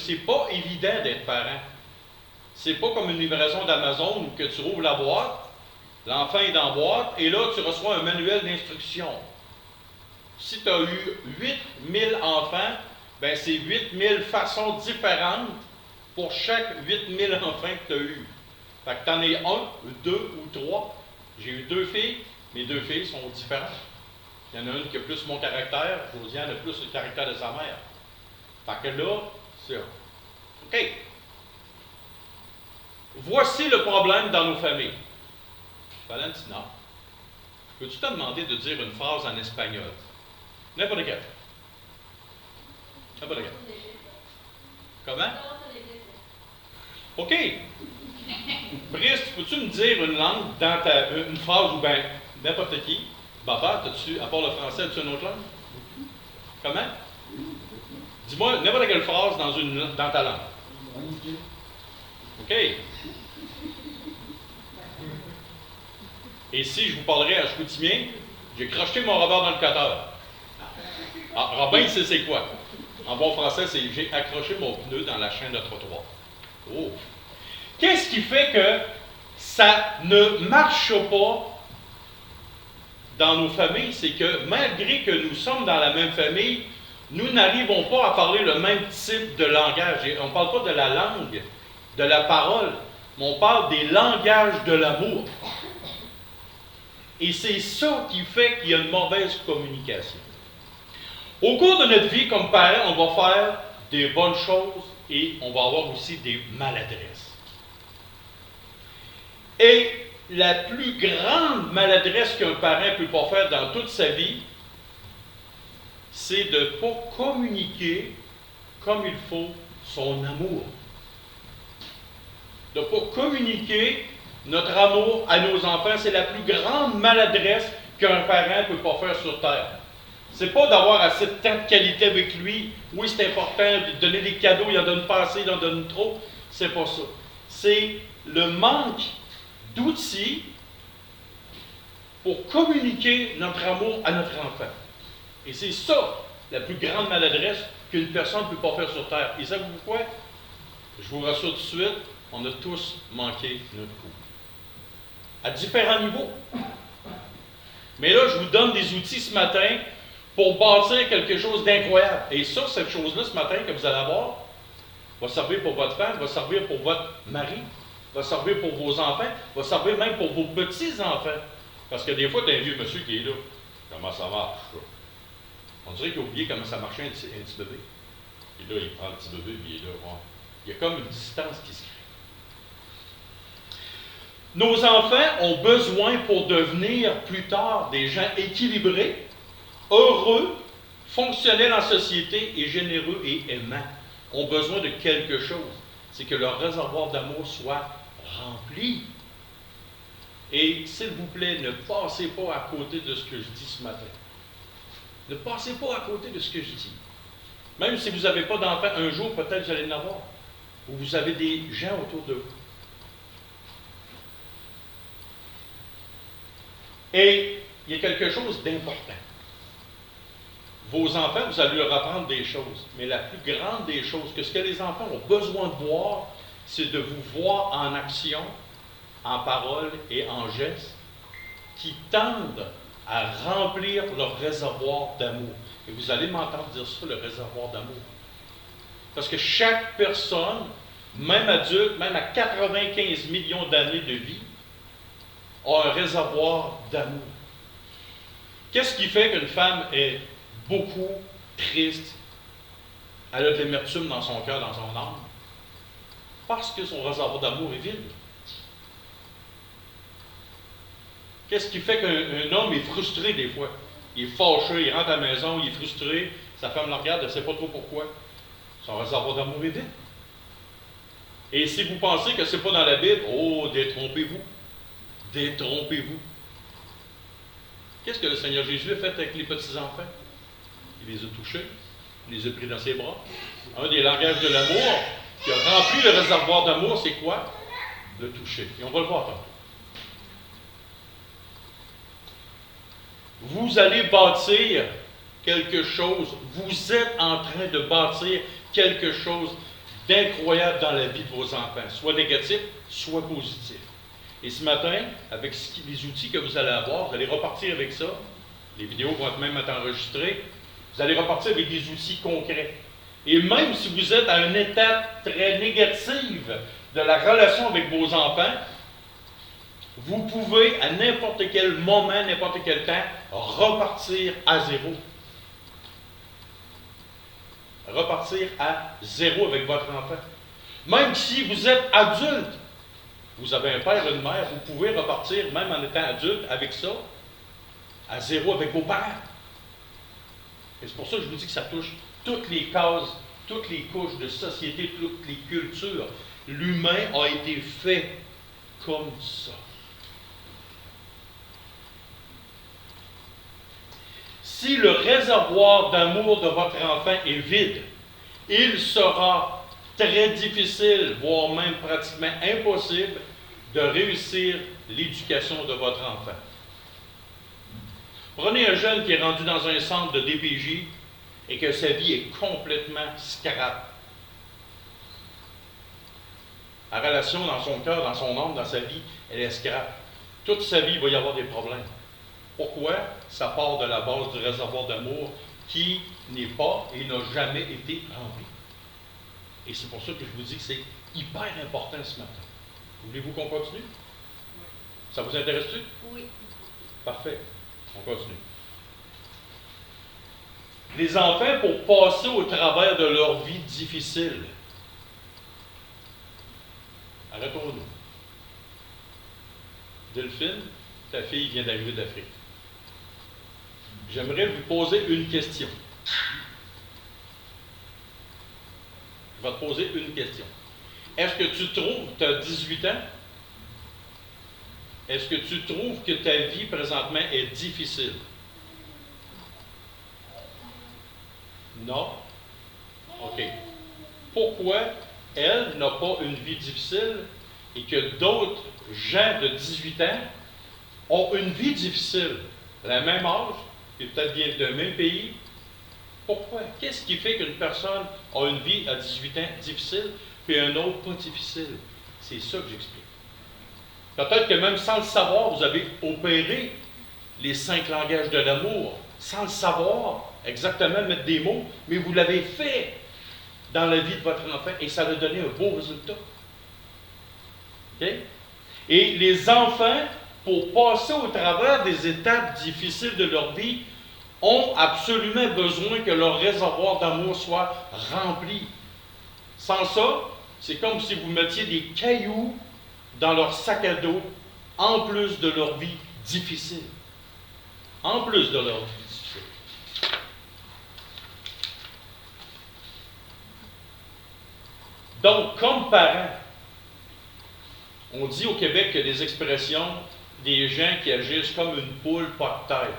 c'est pas évident d'être parent. C'est pas comme une livraison d'Amazon où que tu rouvres la boîte, l'enfant est dans la boîte, et là, tu reçois un manuel d'instruction. Si tu as eu 8000 enfants, ben c'est 8000 façons différentes pour chaque 8000 enfants que tu as eu. Fait que tu en as un, deux ou trois. J'ai eu 2 filles, mes 2 filles sont différentes. Il y en a une qui a plus mon caractère, Josiane a plus le caractère de sa mère. Fait que là, c'est OK. Voici le problème dans nos familles. Valentina, peux-tu te demander de dire une phrase en espagnol? N'importe quelle. N'importe quelle. Comment? OK. Brice, peux-tu me dire une langue dans une phrase ou bien n'importe qui? Baba, as-tu, à part le français, as-tu une autre langue? Comment? Dis-moi n'importe quelle phrase dans ta langue. OK. Et si je vous parlerais à Chicoutimiens, j'ai crocheté mon Robert dans le cutter. Ah, Robin, il sait c'est quoi? En bon français, c'est j'ai accroché mon pneu dans la chaîne de trottoir. Oh! Qu'est-ce qui fait que ça ne marche pas dans nos familles? C'est que malgré que nous sommes dans la même famille, nous n'arrivons pas à parler le même type de langage. Et on ne parle pas de la langue, de la parole, mais on parle des langages de l'amour. Et c'est ça qui fait qu'il y a une mauvaise communication. Au cours de notre vie, comme parents, on va faire des bonnes choses et on va avoir aussi des maladresses. Et la plus grande maladresse qu'un parent peut pas faire dans toute sa vie, c'est de ne pas communiquer comme il faut son amour. De ne pas communiquer notre amour à nos enfants, c'est la plus grande maladresse qu'un parent ne peut pas faire sur terre. C'est pas d'avoir assez de temps de qualité avec lui. Oui, c'est important de donner des cadeaux, il en donne pas assez, il en donne trop. C'est pas ça. C'est le manque d'outils pour communiquer notre amour à notre enfant. Et c'est ça, la plus grande maladresse qu'une personne ne peut pas faire sur terre. Et savez-vous quoi? Je vous rassure tout de suite, on a tous manqué notre coup. À différents niveaux. Mais là, je vous donne des outils ce matin pour bâtir quelque chose d'incroyable. Et ça, cette chose-là, ce matin, que vous allez avoir, va servir pour votre femme, va servir pour votre mari, va servir pour vos enfants, va servir même pour vos petits-enfants. Parce que des fois, tu as un vieux monsieur qui est là. Comment ça marche, ça? On dirait qu'il a oublié comment ça marchait un petit bébé. Et là, il prend le petit bébé, et il est là. Ouais. Il y a comme une distance qui se crée. Nos enfants ont besoin pour devenir plus tard des gens équilibrés, heureux, fonctionnels en société et généreux et aimants. Ont besoin de quelque chose. C'est que leur réservoir d'amour soit rempli. Et s'il vous plaît, ne passez pas à côté de ce que je dis ce matin. Ne passez pas à côté de ce que je dis. Même si vous n'avez pas d'enfants, un jour, peut-être vous allez en avoir. Ou vous avez des gens autour de vous. Et il y a quelque chose d'important. Vos enfants, vous allez leur apprendre des choses. Mais la plus grande des choses, que ce que les enfants ont besoin de voir, c'est de vous voir en action, en parole et en gestes, qui tendent à remplir leur réservoir d'amour. Et vous allez m'entendre dire ça, le réservoir d'amour. Parce que chaque personne, même adulte, même à 95 millions d'années de vie, a un réservoir d'amour. Qu'est-ce qui fait qu'une femme est beaucoup triste? Elle a de l'amertume dans son cœur, dans son âme. Parce que son réservoir d'amour est vide. Qu'est-ce qui fait qu'un homme est frustré des fois? Il est fâché, il rentre à la maison, il est frustré, sa femme le regarde, elle ne sait pas trop pourquoi. Son réservoir d'amour est vide. Et si vous pensez que ce n'est pas dans la Bible, oh, détrompez-vous. Détrompez-vous. Qu'est-ce que le Seigneur Jésus a fait avec les petits-enfants? Il les a touchés, il les a pris dans ses bras. Un des langages de l'amour qui a rempli le réservoir d'amour, c'est quoi? Le toucher. Et on va le voir tantôt. Vous allez bâtir quelque chose, vous êtes en train de bâtir quelque chose d'incroyable dans la vie de vos enfants, soit négatif, soit positif. Et ce matin, avec les outils que vous allez avoir, vous allez repartir avec ça. Les vidéos vont être même être enregistrées. Vous allez repartir avec des outils concrets. Et même si vous êtes à une étape très négative de la relation avec vos enfants, vous pouvez à n'importe quel moment, n'importe quel temps, repartir à zéro. Repartir à zéro avec votre enfant. Même si vous êtes adulte, vous avez un père et une mère, vous pouvez repartir, même en étant adulte, avec ça, à zéro avec vos parents. Et c'est pour ça que je vous dis que ça touche toutes les cases, toutes les couches de société, toutes les cultures. L'humain a été fait comme ça. Si le réservoir d'amour de votre enfant est vide, il sera très difficile, voire même pratiquement impossible, de réussir l'éducation de votre enfant. Prenez un jeune qui est rendu dans un centre de DPJ et que sa vie est complètement scrap. La relation dans son cœur, dans son âme, dans sa vie, elle est scrap. Toute sa vie, il va y avoir des problèmes. Pourquoi? Ça part de la base du réservoir d'amour qui n'est pas et n'a jamais été rempli. Et c'est pour ça que je vous dis que c'est hyper important ce matin. Voulez-vous qu'on continue? Ça vous intéresse-tu? Oui. Parfait. On continue. Les enfants, pour passer au travers de leur vie difficile, arrêtons-nous. Delphine, ta fille vient d'arriver d'Afrique. J'aimerais vous poser une question. Je vais te poser une question. Est-ce que tu trouves, tu as 18 ans, est-ce que tu trouves que ta vie présentement est difficile? Non? OK. Pourquoi elle n'a pas une vie difficile et que d'autres gens de 18 ans ont une vie difficile, à la même âge, et peut-être bien d'un même pays? Pourquoi? Qu'est-ce qui fait qu'une personne a une vie à 18 ans difficile, puis un autre pas difficile? C'est ça que j'explique. Peut-être que même sans le savoir, vous avez opéré les 5 langages de l'amour, sans le savoir exactement mettre des mots, mais vous l'avez fait dans la vie de votre enfant et ça a donné un beau résultat. OK? Et les enfants, pour passer au travers des étapes difficiles de leur vie, ont absolument besoin que leur réservoir d'amour soit rempli. Sans ça, c'est comme si vous mettiez des cailloux dans leur sac à dos, en plus de leur vie difficile. En plus de leur vie difficile. Donc, comme parents, on dit au Québec qu'il y a des expressions des gens qui agissent comme une poule pas de tête.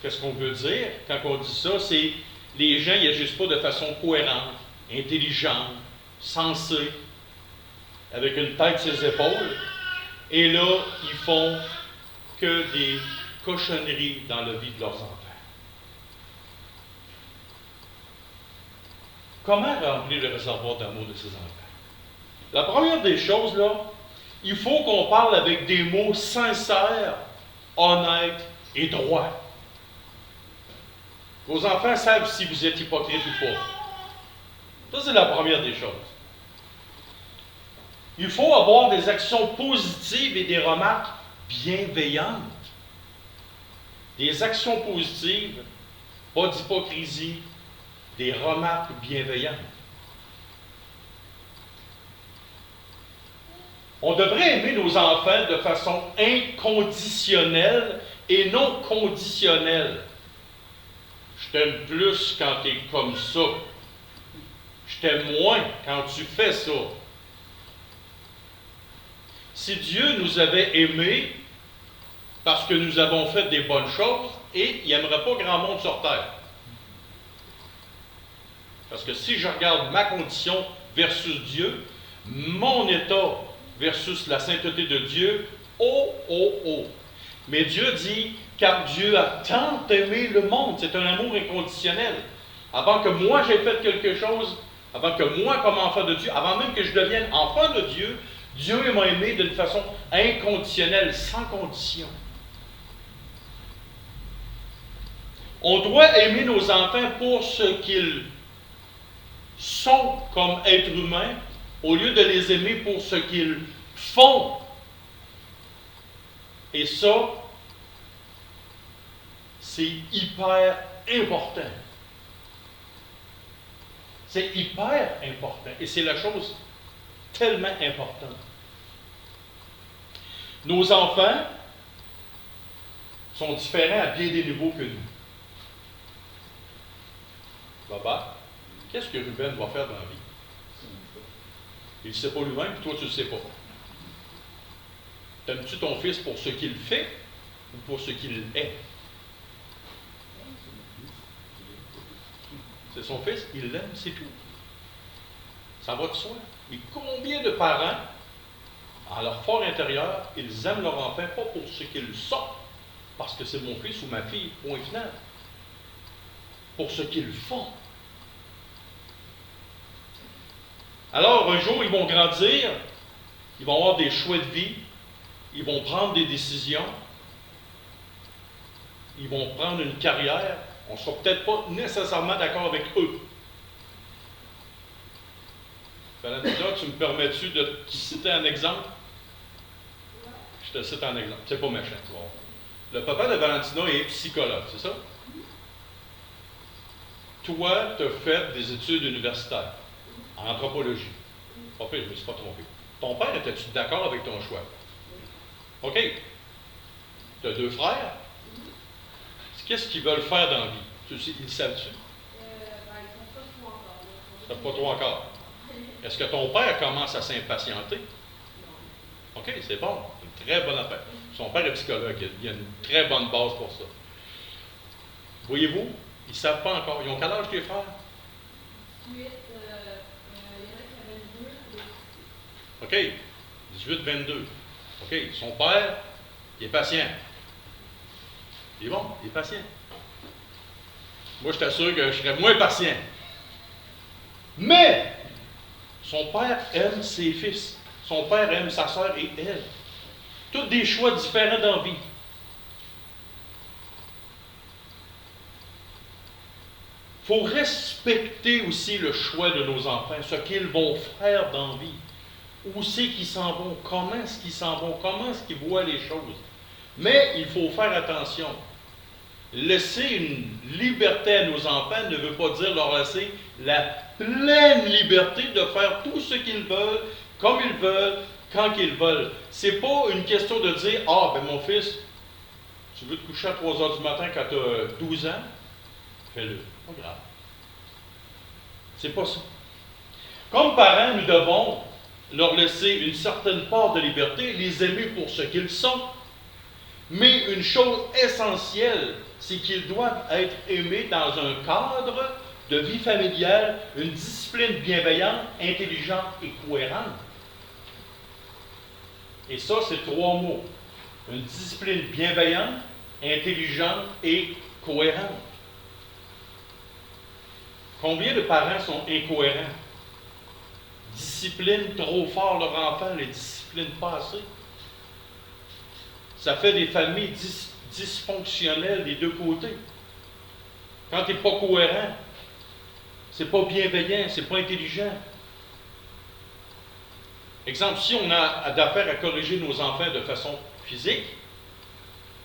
Qu'est-ce qu'on veut dire quand on dit ça? C'est les gens n'agissent pas de façon cohérente, intelligente, sensée, avec une tête sur les épaules, et là, ils font que des cochonneries dans la vie de leurs enfants. Comment remplir le réservoir d'amour de ses enfants? La première des choses, là, il faut qu'on parle avec des mots sincères, honnêtes et droits. Vos enfants savent si vous êtes hypocrite ou pas. Ça, c'est la première des choses. Il faut avoir des actions positives et des remarques bienveillantes. Des actions positives, pas d'hypocrisie, des remarques bienveillantes. On devrait aimer nos enfants de façon inconditionnelle et non conditionnelle. Je t'aime plus quand tu es comme ça. Je t'aime moins quand tu fais ça. Si Dieu nous avait aimés parce que nous avons fait des bonnes choses, et il n'aimerait pas grand monde sur terre. Parce que si je regarde ma condition versus Dieu, mon état versus la sainteté de Dieu, oh, oh, oh. Mais Dieu dit, car Dieu a tant aimé le monde, c'est un amour inconditionnel. Avant que moi j'ai fait quelque chose, Avant que moi, comme enfant de Dieu, avant même que je devienne enfant de Dieu, Dieu m'a aimé d'une façon inconditionnelle, sans condition. On doit aimer nos enfants pour ce qu'ils sont comme êtres humains, au lieu de les aimer pour ce qu'ils font. Et ça, c'est hyper important. C'est hyper important. Et c'est la chose tellement importante. Nos enfants sont différents à bien des niveaux que nous. Baba, qu'est-ce que Ruben va faire dans la vie? Il ne sait pas lui-même, puis toi, tu ne le sais pas. T'aimes-tu ton fils pour ce qu'il fait ou pour ce qu'il est? C'est son fils, il l'aime, c'est tout. Ça va de soi. Et combien de parents, en leur fort intérieur, ils aiment leur enfant pas pour ce qu'ils sont, parce que c'est mon fils ou ma fille, point final. Pour ce qu'ils font. Alors, un jour, ils vont grandir, ils vont avoir des choix de vie, ils vont prendre des décisions, ils vont prendre une carrière, on ne sera peut-être pas nécessairement d'accord avec eux. Valentina, tu me permets-tu de te citer un exemple? Je te cite un exemple. C'est pas méchant, tu vois. Le papa de Valentina est psychologue, c'est ça? Toi, tu as fait des études universitaires en anthropologie. Pas pire, je ne me suis pas trompé. Ton père, était-tu d'accord avec ton choix? OK. Tu as 2 frères. Qu'est-ce qu'ils veulent faire dans la vie? Tu sais, ils le savent-tu? Ils ne sont pas trop encore. Ils ne savent pas trop encore. Est-ce que ton père commence à s'impatienter? Non. OK, c'est bon. Une très bonne affaire. Son père est psychologue. Il y a une très bonne base pour ça. Voyez-vous, ils ne savent pas encore. Ils ont quel âge tes frères? 18, il y en a qui avaient 2. OK. 18, 22. OK. Son père, il est patient. Il est bon, il est patient. Moi, je t'assure que je serais moins patient. Mais, son père aime ses fils. Son père aime sa sœur et elle. Tous des choix différents dans la vie. Il faut respecter aussi le choix de nos enfants, ce qu'ils vont faire dans la vie. Où c'est qu'ils s'en vont, comment est-ce qu'ils s'en vont, comment est-ce qu'ils voient les choses. Mais il faut faire attention. Laisser une liberté à nos enfants ne veut pas dire leur laisser la pleine liberté de faire tout ce qu'ils veulent, comme ils veulent, quand ils veulent. C'est pas une question de dire, ah, ben mon fils, tu veux te coucher à 3 heures du matin quand tu as 12 ans? Fais-le. Pas grave. C'est pas ça. Comme parents, nous devons leur laisser une certaine part de liberté, les aimer pour ce qu'ils sont. Mais une chose essentielle, c'est qu'ils doivent être aimés dans un cadre de vie familiale, une discipline bienveillante, intelligente et cohérente. Et ça, c'est 3 mots. Une discipline bienveillante, intelligente et cohérente. Combien de parents sont incohérents? Discipline trop fort leur enfant, les disciplines pas assez. Ça fait des familles dysfonctionnelles des 2 côtés. Quand tu n'es pas cohérent, c'est pas bienveillant, c'est pas intelligent. Exemple, si on a d'affaires à corriger nos enfants de façon physique,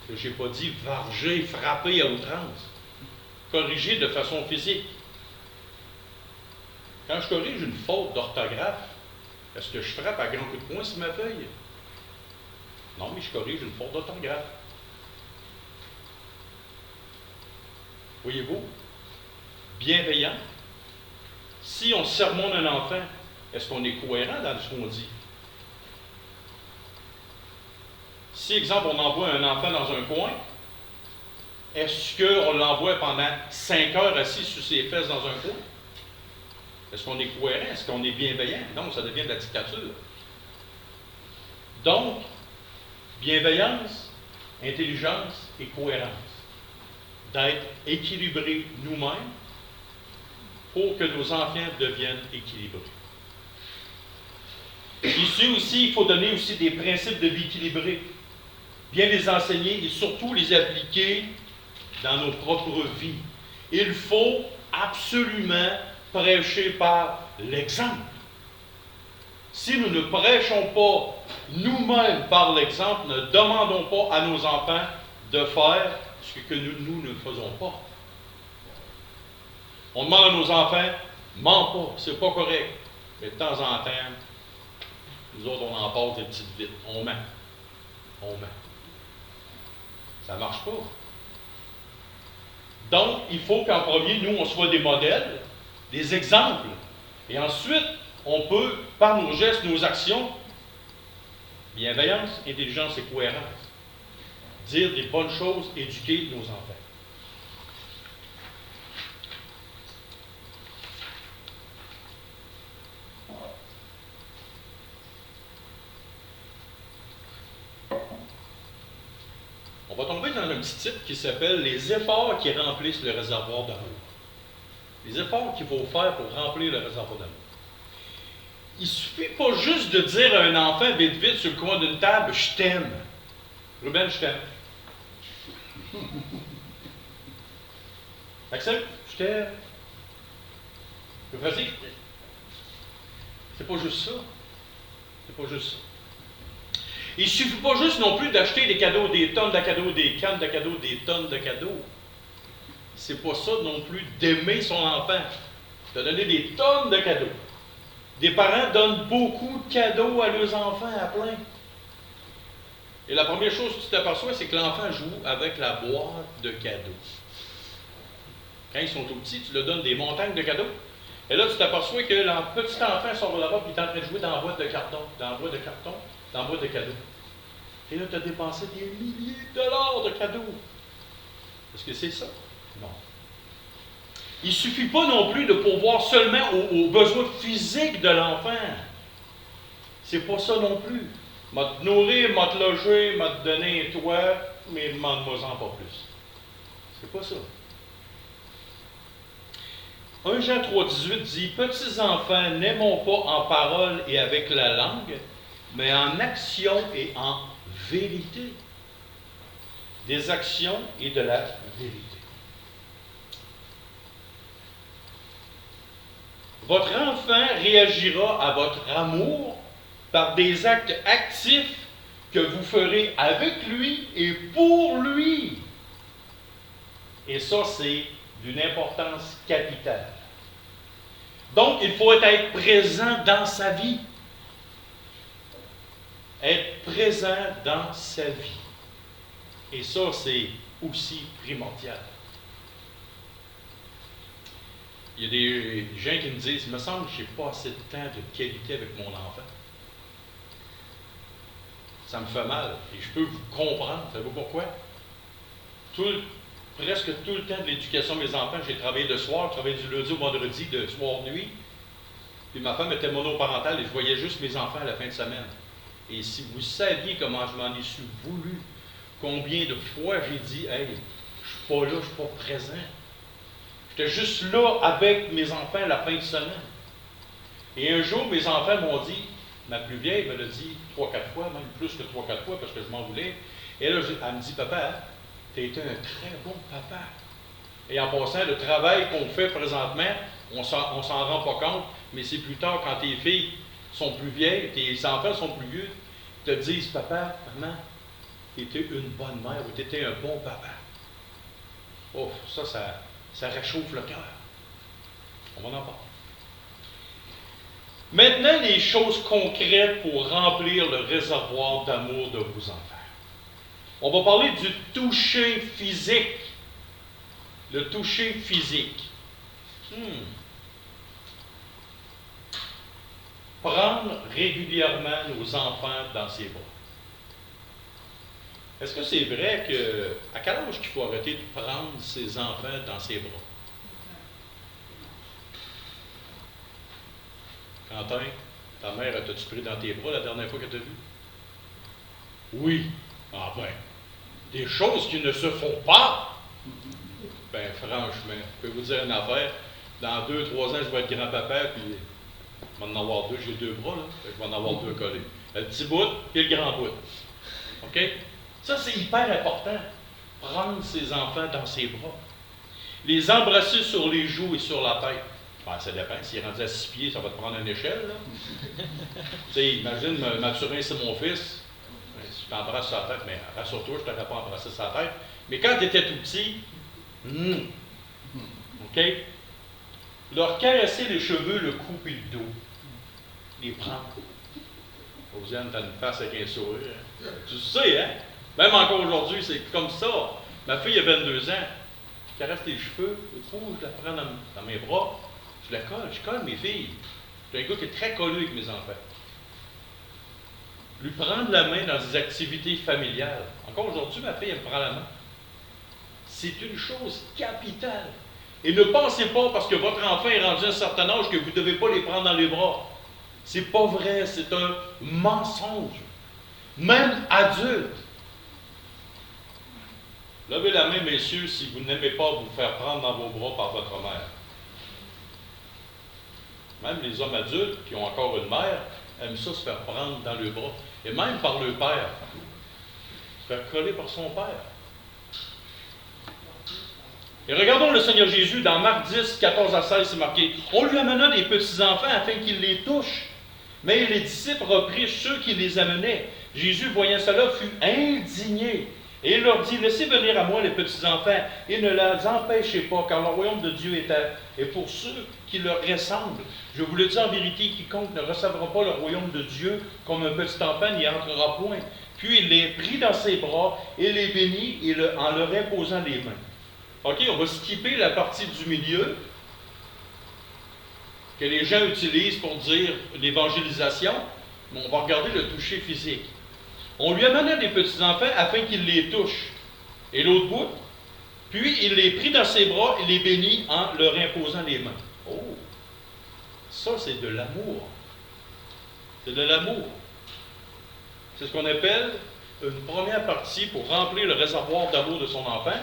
que je n'ai pas dit varger, frapper à outrance, corriger de façon physique. Quand je corrige une faute d'orthographe, est-ce que je frappe à grands coups de poing sur ma feuille? Non, mais je corrige une faute d'orthographe. Voyez-vous? Bienveillant. Si on sermonne un enfant, est-ce qu'on est cohérent dans ce qu'on dit? Si, exemple, on envoie un enfant dans un coin, est-ce qu'on l'envoie pendant 5 heures assis sur ses fesses dans un coin? Est-ce qu'on est cohérent? Est-ce qu'on est bienveillant? Non, ça devient de la dictature. Donc, bienveillance, intelligence et cohérence. D'être équilibrés nous-mêmes pour que nos enfants deviennent équilibrés. Ici aussi, il faut donner aussi des principes de vie équilibrés, bien les enseigner et surtout les appliquer dans nos propres vies. Il faut absolument prêcher par l'exemple. Si nous ne prêchons pas nous-mêmes par l'exemple, ne demandons pas à nos enfants de faire ce que nous ne faisons pas. On demande à nos enfants, mens pas, c'est pas correct. Mais de temps en temps, nous autres, on en passe des petites vites. On ment. On ment. Ça ne marche pas. Donc, il faut qu'en premier, nous, on soit des modèles, des exemples. Et ensuite, on peut, par nos gestes, nos actions, bienveillance, intelligence et cohérence, dire des bonnes choses, éduquer nos enfants. On va tomber dans un petit titre qui s'appelle « Les efforts qui remplissent le réservoir d'amour ». Les efforts qu'il faut faire pour remplir le réservoir d'amour. Il ne suffit pas juste de dire à un enfant vite vite sur le coin d'une table « Je t'aime ». Ruben, je t'aime. Axel, je t'aime. Vas-y. C'est pas juste ça. C'est pas juste ça. Il ne suffit pas juste non plus d'acheter des cadeaux, des tonnes de cadeaux, des cannes de cadeaux, des tonnes de cadeaux. C'est pas ça non plus d'aimer son enfant. De donner des tonnes de cadeaux. Des parents donnent beaucoup de cadeaux à leurs enfants à plein. Et la première chose que tu t'aperçois, c'est que l'enfant joue avec la boîte de cadeaux. Quand ils sont tout petits, tu leur donnes des montagnes de cadeaux. Et là, tu t'aperçois que le petit enfant sort là-bas et il est en train de jouer dans la boîte de carton, dans la boîte de carton, dans la boîte de cadeaux. Et là, tu as dépensé des milliers de dollars de cadeaux. Est-ce que c'est ça? Non. Il ne suffit pas non plus de pourvoir seulement aux besoins physiques de l'enfant. C'est pas ça non plus. M'a te nourrir, m'a te loger, m'a te donner un toit, mais demande-moi-en pas plus. C'est pas ça. 1 Jean 3,18 dit « Petits enfants, n'aimons pas en parole et avec la langue, mais en action et en vérité. » Des actions et de la vérité. Votre enfant réagira à votre amour par des actes actifs que vous ferez avec lui et pour lui. Et ça, c'est d'une importance capitale. Donc, il faut être présent dans sa vie. Être présent dans sa vie. Et ça, c'est aussi primordial. Il y a des gens qui me disent, il me semble que je n'ai pas assez de temps de qualité avec mon enfant. Ça me fait mal. Et je peux vous comprendre. Savez-vous pourquoi? Presque tout le temps de l'éducation de mes enfants, j'ai travaillé le soir, je travaillais du lundi au vendredi, de soir-nuit. Puis ma femme était monoparentale et je voyais juste mes enfants à la fin de semaine. Et si vous saviez comment je m'en ai su voulu, combien de fois j'ai dit, hey, je ne suis pas là, je ne suis pas présent. J'étais juste là avec mes enfants à la fin de semaine. Et un jour, mes enfants m'ont dit, ma plus vieille me l'a dit 3-4 fois, même plus que 3-4 fois parce que je m'en voulais. Et là, elle me dit, papa, tu as été un très bon papa. Et en passant, le travail qu'on fait présentement, on s'en rend pas compte, mais c'est plus tard quand tes filles sont plus vieilles, tes enfants sont plus vieux, te disent, papa, maman, tu étais une bonne mère ou tu étais un bon papa. Oh, ça réchauffe le cœur. On va en parler. Maintenant, les choses concrètes pour remplir le réservoir d'amour de vos enfants. On va parler du toucher physique. Le toucher physique. Prendre régulièrement nos enfants dans ses bras. Est-ce que c'est vrai qu'à quel âge qu'il faut arrêter de prendre ses enfants dans ses bras? Quentin, ta mère, t'as-tu pris dans tes bras la dernière fois que tu as vu? Oui. Ah ben, des choses qui ne se font pas. Ben franchement, je peux vous dire une affaire. Dans 2-3 ans, je vais être grand-papa, puis je vais en avoir 2, j'ai 2 bras, là, je vais en avoir 2 collés. Le petit bout, puis le grand bout. OK? Ça, c'est hyper important. Prendre ses enfants dans ses bras. Les embrasser sur les joues et sur la tête. Ben, ça dépend. S'il est rendu à 6 pieds, ça va te prendre une échelle, là. Tu sais, imagine, Mathurin, c'est mon fils. Si je t'embrasse sur la tête, mais rassure-toi, je ne t'aurais pas embrassé sur la tête. Mais quand tu étais tout petit, OK? Leur caresser les cheveux, le cou et le dos. Les prendre. Rosiane, t'as une face avec un sourire. Tu sais, hein? Même encore aujourd'hui, c'est comme ça. Ma fille a 22 ans. Je caresse tes cheveux, je la prends dans mes bras. Je colle mes filles. J'ai un gars qui est très collé avec mes enfants. Lui prendre la main dans des activités familiales. Encore aujourd'hui, ma fille, elle me prend la main. C'est une chose capitale. Et ne pensez pas, parce que votre enfant est rendu à un certain âge, que vous ne devez pas les prendre dans les bras. C'est pas vrai, c'est un mensonge. Même adulte. Levez la main, messieurs, si vous n'aimez pas vous faire prendre dans vos bras par votre mère. Même les hommes adultes qui ont encore une mère aiment ça se faire prendre dans le bras. Et même par le père. Se faire coller par son père. Et regardons le Seigneur Jésus dans Marc 10, 14 à 16, c'est marqué. On lui amena des petits-enfants afin qu'ils les touchent. Mais les disciples reprirent ceux qui les amenaient. Jésus, voyant cela, fut indigné. Et il leur dit, laissez venir à moi les petits-enfants, et ne les empêchez pas, car le royaume de Dieu est pour ceux qui leur ressemblent. Je vous le dis en vérité, quiconque ne recevra pas le royaume de Dieu comme un petit enfant n'y entrera point. Puis il les prit dans ses bras, et les bénit, en leur imposant les mains. OK, on va skipper la partie du milieu, que les gens utilisent pour dire l'évangélisation, mais on va regarder le toucher physique. On lui amenait des petits-enfants afin qu'il les touche. Et l'autre bout, puis il les prit dans ses bras et les bénit en leur imposant les mains. Oh! Ça, c'est de l'amour. C'est de l'amour. C'est ce qu'on appelle une première partie pour remplir le réservoir d'amour de son enfant.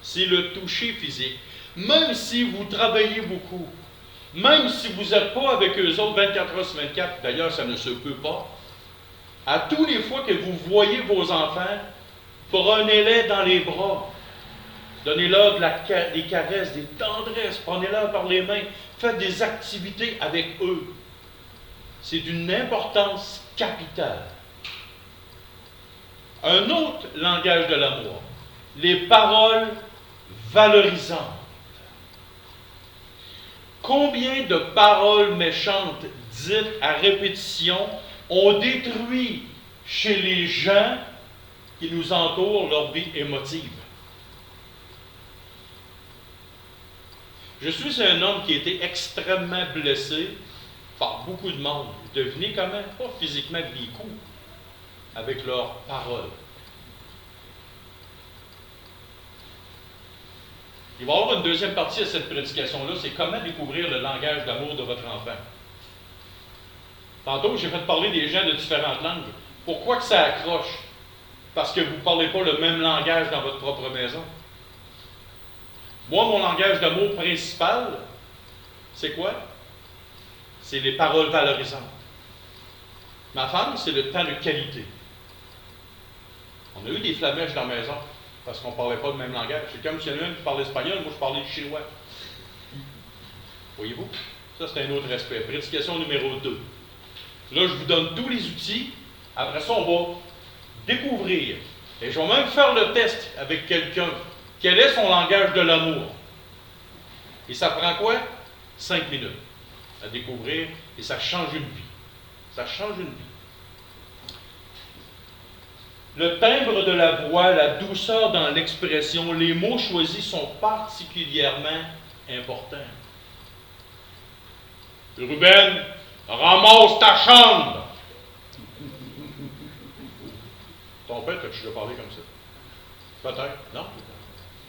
C'est le toucher physique. Même si vous travaillez beaucoup, même si vous n'êtes pas avec eux autres 24 heures sur 24, d'ailleurs, ça ne se peut pas, à tous les fois que vous voyez vos enfants, prenez-les dans les bras. Donnez-leur des caresses, des tendresses. Prenez-leur par les mains. Faites des activités avec eux. C'est d'une importance capitale. Un autre langage de l'amour, les paroles valorisantes. Combien de paroles méchantes dites à répétition ont détruit chez les gens qui nous entourent leur vie émotive? Je suis un homme qui a été extrêmement blessé par beaucoup de monde. Devinez comment? Pas physiquement des coups, avec leurs paroles. Il va y avoir une deuxième partie à cette prédication-là, c'est comment découvrir le langage d'amour de votre enfant. Tantôt, j'ai fait parler des gens de différentes langues. Pourquoi que ça accroche? Parce que vous ne parlez pas le même langage dans votre propre maison. Moi, mon langage d'amour principal, c'est quoi? C'est les paroles valorisantes. Ma femme, c'est le temps de qualité. On a eu des flamèches dans la maison parce qu'on ne parlait pas le même langage. C'est comme s'il y en a un qui parlait espagnol, moi je parlais du chinois. Voyez-vous? Ça, c'est un autre aspect. Prédication numéro 2. Là, je vous donne tous les outils. Après ça, on va découvrir. Et je vais même faire le test avec quelqu'un. Quel est son langage de l'amour? Et ça prend quoi? 5 minutes à découvrir et ça change une vie. Ça change une vie. Le timbre de la voix, la douceur dans l'expression, les mots choisis sont particulièrement importants. Ruben, ramasse ta chambre! Ton père, t'as-tu déjà parlé comme ça? Peut-être. Non?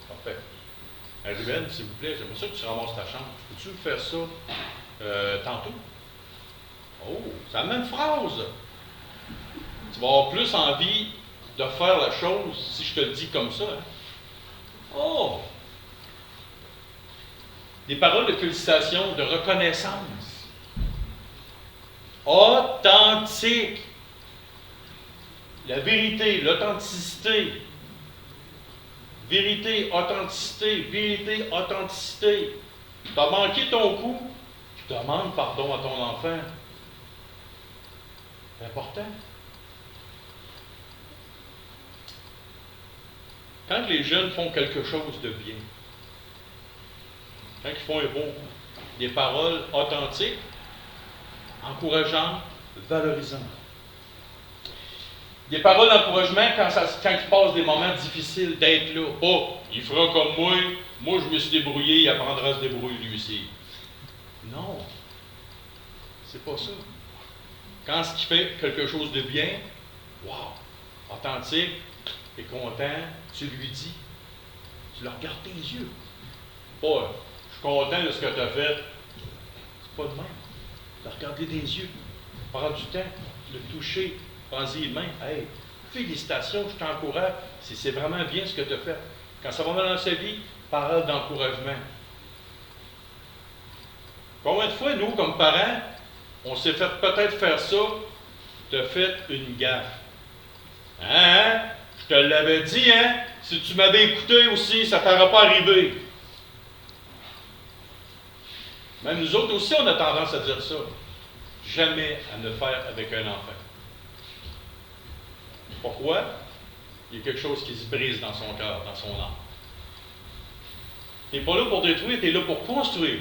Parfait. Ruben, s'il vous plaît, j'aimerais ça que tu ramasses ta chambre. Peux-tu me faire ça tantôt? Oh, c'est la même phrase. Tu vas avoir plus envie de faire la chose si je te le dis comme ça. Hein? Oh! Des paroles de félicitations, de reconnaissance. Authentique. La vérité, l'authenticité. Vérité, authenticité, vérité, authenticité. Tu as manqué ton coup, demande pardon à ton enfant. C'est important. Quand les jeunes font quelque chose de bien, quand ils font des paroles authentiques, encourageantes, valorisantes. Des paroles d'encouragement quand ils passent des moments difficiles, d'être là. Oh, il fera comme moi je me suis débrouillé, il apprendra à se débrouiller lui aussi. Non, c'est pas ça. Quand il fait quelque chose de bien, wow, authentique, tu es content, tu lui dis, tu le regardes tes yeux. Pas, je suis content de ce que tu as fait. C'est pas de même. Tu le regardes des yeux, prends du temps, le toucher, prends-y les mains. Hey, félicitations, je t'encourage. C'est vraiment bien ce que tu as fait. Quand ça va mal dans sa vie, parole d'encouragement. Combien de fois, nous, comme parents, on s'est fait peut-être faire ça, tu as fait une gaffe. Hein? Je te l'avais dit, hein? Si tu m'avais écouté aussi, ça ne t'aurait pas arrivé. Même nous autres aussi, on a tendance à dire ça. Jamais à ne faire avec un enfant. Pourquoi? Il y a quelque chose qui se brise dans son cœur, dans son âme. Tu n'es pas là pour détruire, tu es là pour construire.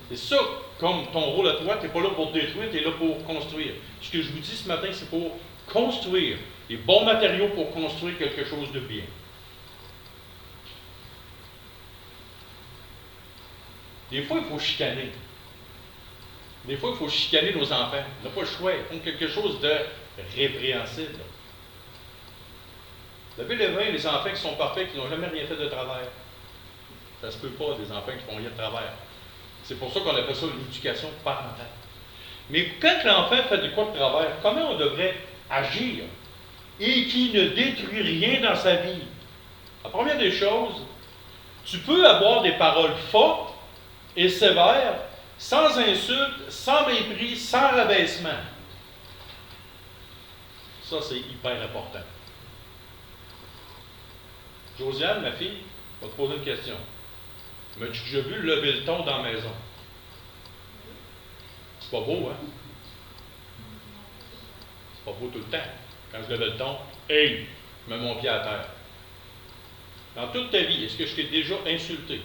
C'est ça, comme ton rôle à toi, tu n'es pas là pour détruire, tu es là pour construire. Ce que je vous dis ce matin, c'est pour construire. Les bons matériaux pour construire quelque chose de bien. Des fois, il faut chicaner. Des fois, il faut chicaner nos enfants. On n'a pas le choix. Ils font quelque chose de répréhensible. La Bible est les enfants qui sont parfaits, qui n'ont jamais rien fait de travers. Ça ne se peut pas, des enfants qui ne font rien de travers. C'est pour ça qu'on appelle ça l'éducation parentale. Mais quand l'enfant fait de quoi de travers, comment on devrait agir et qui ne détruit rien dans sa vie? La première des choses, tu peux avoir des paroles fortes et sévères, sans insulte, sans mépris, sans rabaissement. Ça, c'est hyper important. Josiane, ma fille, va te poser une question. M'as-tu déjà vu lever le ton dans la maison? C'est pas beau, hein? C'est pas beau tout le temps. Quand je levais le ton, hey, je mets mon pied à terre. Dans toute ta vie, est-ce que je t'ai déjà insulté?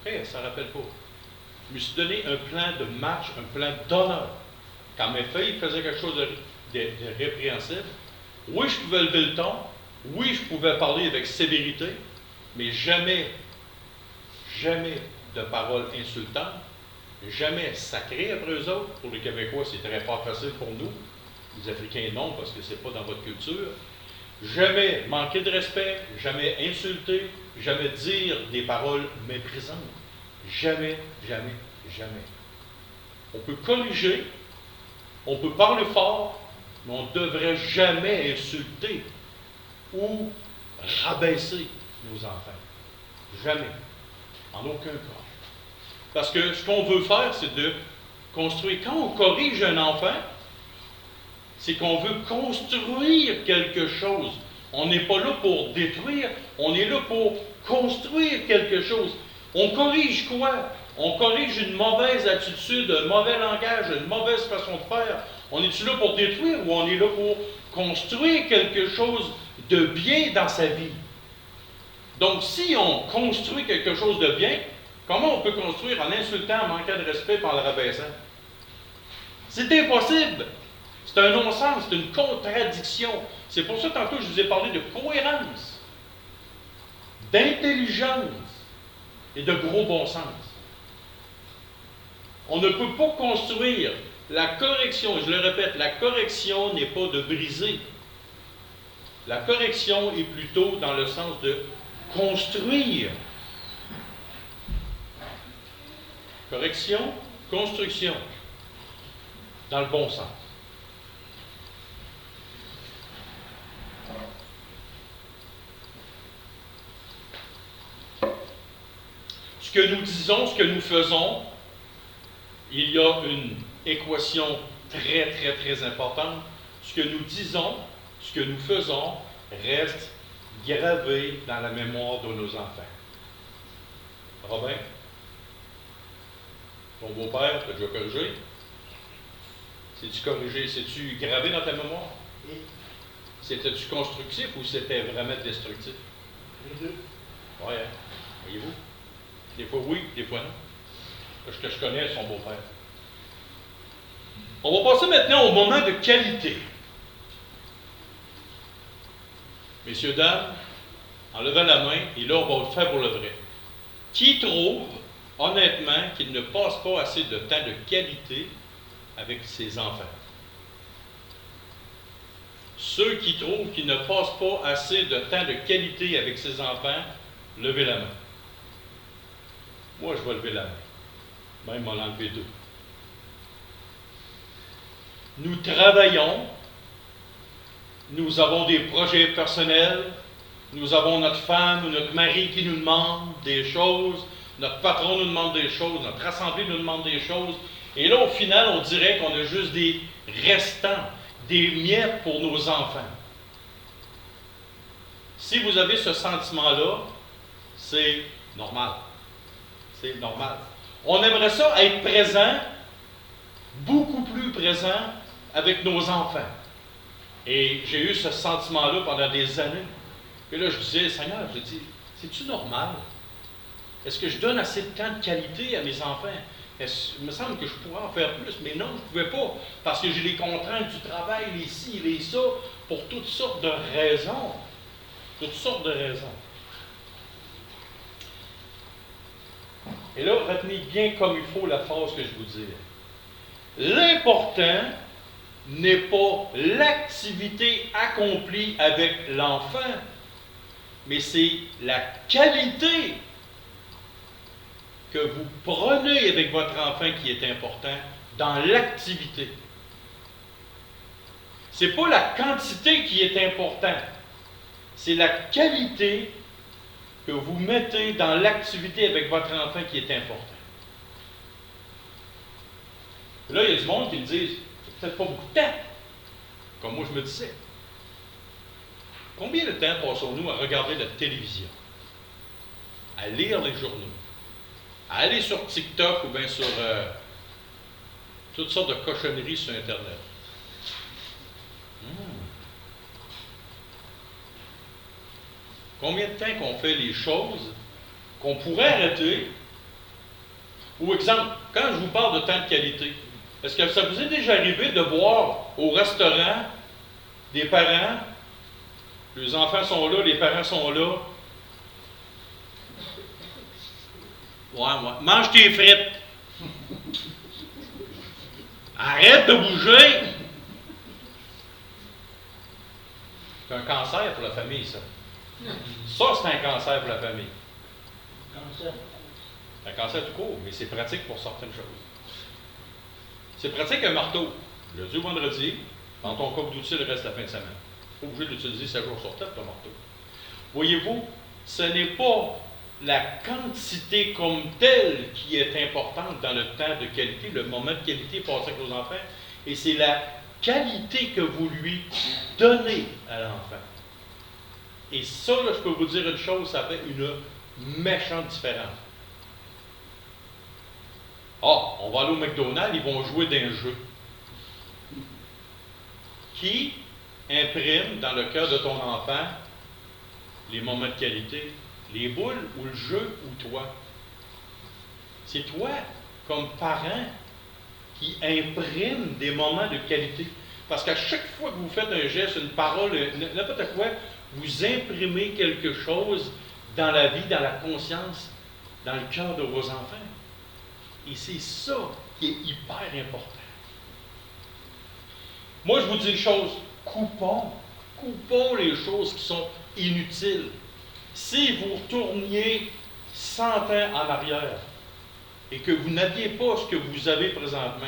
Elle ne s'en rappelle pas. Je me suis donné un plan de marche, un plan d'honneur. Quand mes filles faisaient quelque chose de répréhensible, oui, je pouvais lever le ton, oui, je pouvais parler avec sévérité, mais jamais de paroles insultantes, jamais sacrées après eux autres. Pour les Québécois, c'est très pas facile pour nous. Les Africains, non, parce que ce n'est pas dans votre culture. Jamais manquer de respect, jamais insulter, jamais dire des paroles méprisantes. Jamais, jamais, jamais. On peut corriger, on peut parler fort, mais on ne devrait jamais insulter ou rabaisser nos enfants. Jamais. En aucun cas. Parce que ce qu'on veut faire, c'est de construire. Quand on corrige un enfant, c'est qu'on veut construire quelque chose. On n'est pas là pour détruire, on est là pour construire quelque chose. On corrige quoi? On corrige une mauvaise attitude, un mauvais langage, une mauvaise façon de faire. On est-tu là pour détruire ou on est là pour construire quelque chose de bien dans sa vie? Donc, si on construit quelque chose de bien, comment on peut construire en insultant, en manquant de respect, par le rabaissant? C'est impossible! C'est un non-sens, c'est une contradiction. C'est pour ça, tantôt, je vous ai parlé de cohérence, d'intelligence et de gros bon sens. On ne peut pas construire la correction, je le répète, la correction n'est pas de briser. La correction est plutôt dans le sens de construire. Correction, construction, dans le bon sens. ce que nous disons, ce que nous faisons, il y a une équation très, très, très importante. Ce que nous disons, ce que nous faisons, reste gravé dans la mémoire de nos enfants. Robin, ton beau-père t'a déjà corrigé? C'est-tu corrigé? C'est-tu gravé dans ta mémoire? Oui. C'était-tu constructif ou c'était vraiment destructif? Les deux. Oui, hein? Voyez-vous? Des fois oui, des fois non. Parce que je connais son beau-père. On va passer maintenant au moment de qualité. Messieurs, dames, en levant la main, et là, on va le faire pour le vrai. Qui trouve, honnêtement, qu'il ne passe pas assez de temps de qualité avec ses enfants? Ceux qui trouvent qu'ils ne passent pas assez de temps de qualité avec ses enfants, levez la main. Moi, je vais lever la main. Même m'en enlever deux. Nous travaillons, nous avons des projets personnels, nous avons notre femme ou notre mari qui nous demande des choses, notre patron nous demande des choses, notre assemblée nous demande des choses, et là, au final, on dirait qu'on a juste des restants, des miettes pour nos enfants. Si vous avez ce sentiment-là, c'est normal. C'est normal. On aimerait ça être présent, beaucoup plus présent avec nos enfants. Et j'ai eu ce sentiment-là pendant des années. Et là, je disais, Seigneur, je dis, c'est-tu normal? Est-ce que je donne assez de temps de qualité à mes enfants? Il me semble que je pourrais en faire plus, mais non, je ne pouvais pas, parce que j'ai les contraintes du travail, les ci, les ça, pour toutes sortes de raisons. Toutes sortes de raisons. Et là, retenez bien comme il faut la phrase que je vous dis. L'important n'est pas l'activité accomplie avec l'enfant, mais c'est la qualité que vous prenez avec votre enfant qui est important dans l'activité. Ce n'est pas la quantité qui est importante, c'est la qualité que vous mettez dans l'activité avec votre enfant qui est important. Là, il y a du monde qui me dit, c'est peut-être pas beaucoup de temps, comme moi je me disais. Combien de temps passons-nous à regarder la télévision, à lire les journaux, à aller sur TikTok ou bien sur toutes sortes de cochonneries sur Internet? Combien de temps qu'on fait les choses qu'on pourrait arrêter? Ou exemple, quand je vous parle de temps de qualité, est-ce que ça vous est déjà arrivé de voir au restaurant des parents, les enfants sont là, les parents sont là, ouais, mange tes frites. Arrête de bouger. C'est un cancer pour la famille, ça. Ça, c'est un cancer pour la famille. Cancer. C'est un cancer tout court, mais c'est pratique pour certaines choses. C'est pratique un marteau. Lundi ou vendredi, dans ton coffre d'outils le reste de la fin de semaine. Tu n'es pas obligé de l'utiliser 7 jours sur 7, ton marteau. Voyez-vous, ce n'est pas la quantité comme telle qui est importante dans le temps de qualité, le moment de qualité passé avec nos enfants, et c'est la qualité que vous lui donnez à l'enfant. Et ça, là, je peux vous dire une chose, ça fait une méchante différence. Ah, on va aller au McDonald's, ils vont jouer d'un jeu. Qui imprime dans le cœur de ton enfant les moments de qualité? Les boules ou le jeu ou toi? C'est toi, comme parent, qui imprime des moments de qualité. Parce qu'à chaque fois que vous faites un geste, une parole, n'importe quoi, vous imprimez quelque chose dans la vie, dans la conscience, dans le cœur de vos enfants. Et c'est ça qui est hyper important. Moi, je vous dis une chose, coupons les choses qui sont inutiles. Si vous retourniez 100 ans en arrière et que vous n'aviez pas ce que vous avez présentement,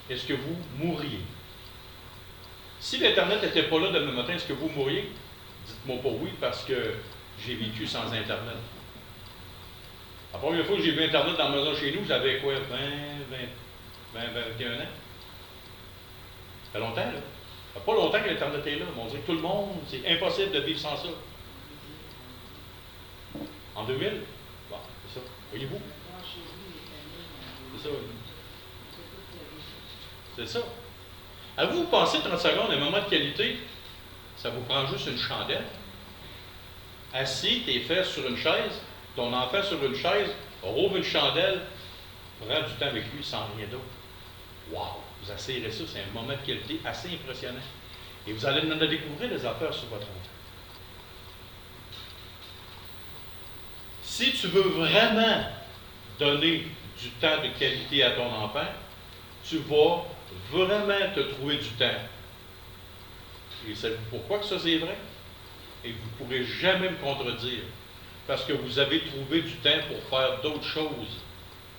est-ce que vous mourriez? Si l'Internet n'était pas là demain matin, est-ce que vous mourriez? Dites-moi pas oui, parce que j'ai vécu sans Internet. La première fois que j'ai vu Internet dans la maison chez nous, j'avais quoi, 21 ans? Ça fait longtemps, là. Ça fait pas longtemps que l'Internet est là, mais on dirait que tout le monde, c'est impossible de vivre sans ça. En 2000? Bon, c'est ça. Voyez-vous? C'est ça. C'est ça. Avez-vous pensé 30 secondes, un moment de qualité, ça vous prend juste une chandelle? Assis, t'es fait sur une chaise, ton enfant sur une chaise, rouvre une chandelle, prend du temps avec lui sans rien d'autre. Wow! Vous essayerez ça, c'est un moment de qualité assez impressionnant. Et vous allez en découvrir des affaires sur votre enfant. Si tu veux vraiment donner du temps de qualité à ton enfant, tu vas vraiment te trouver du temps. Et savez-vous pourquoi que ça c'est vrai? Et vous ne pourrez jamais me contredire. Parce que vous avez trouvé du temps pour faire d'autres choses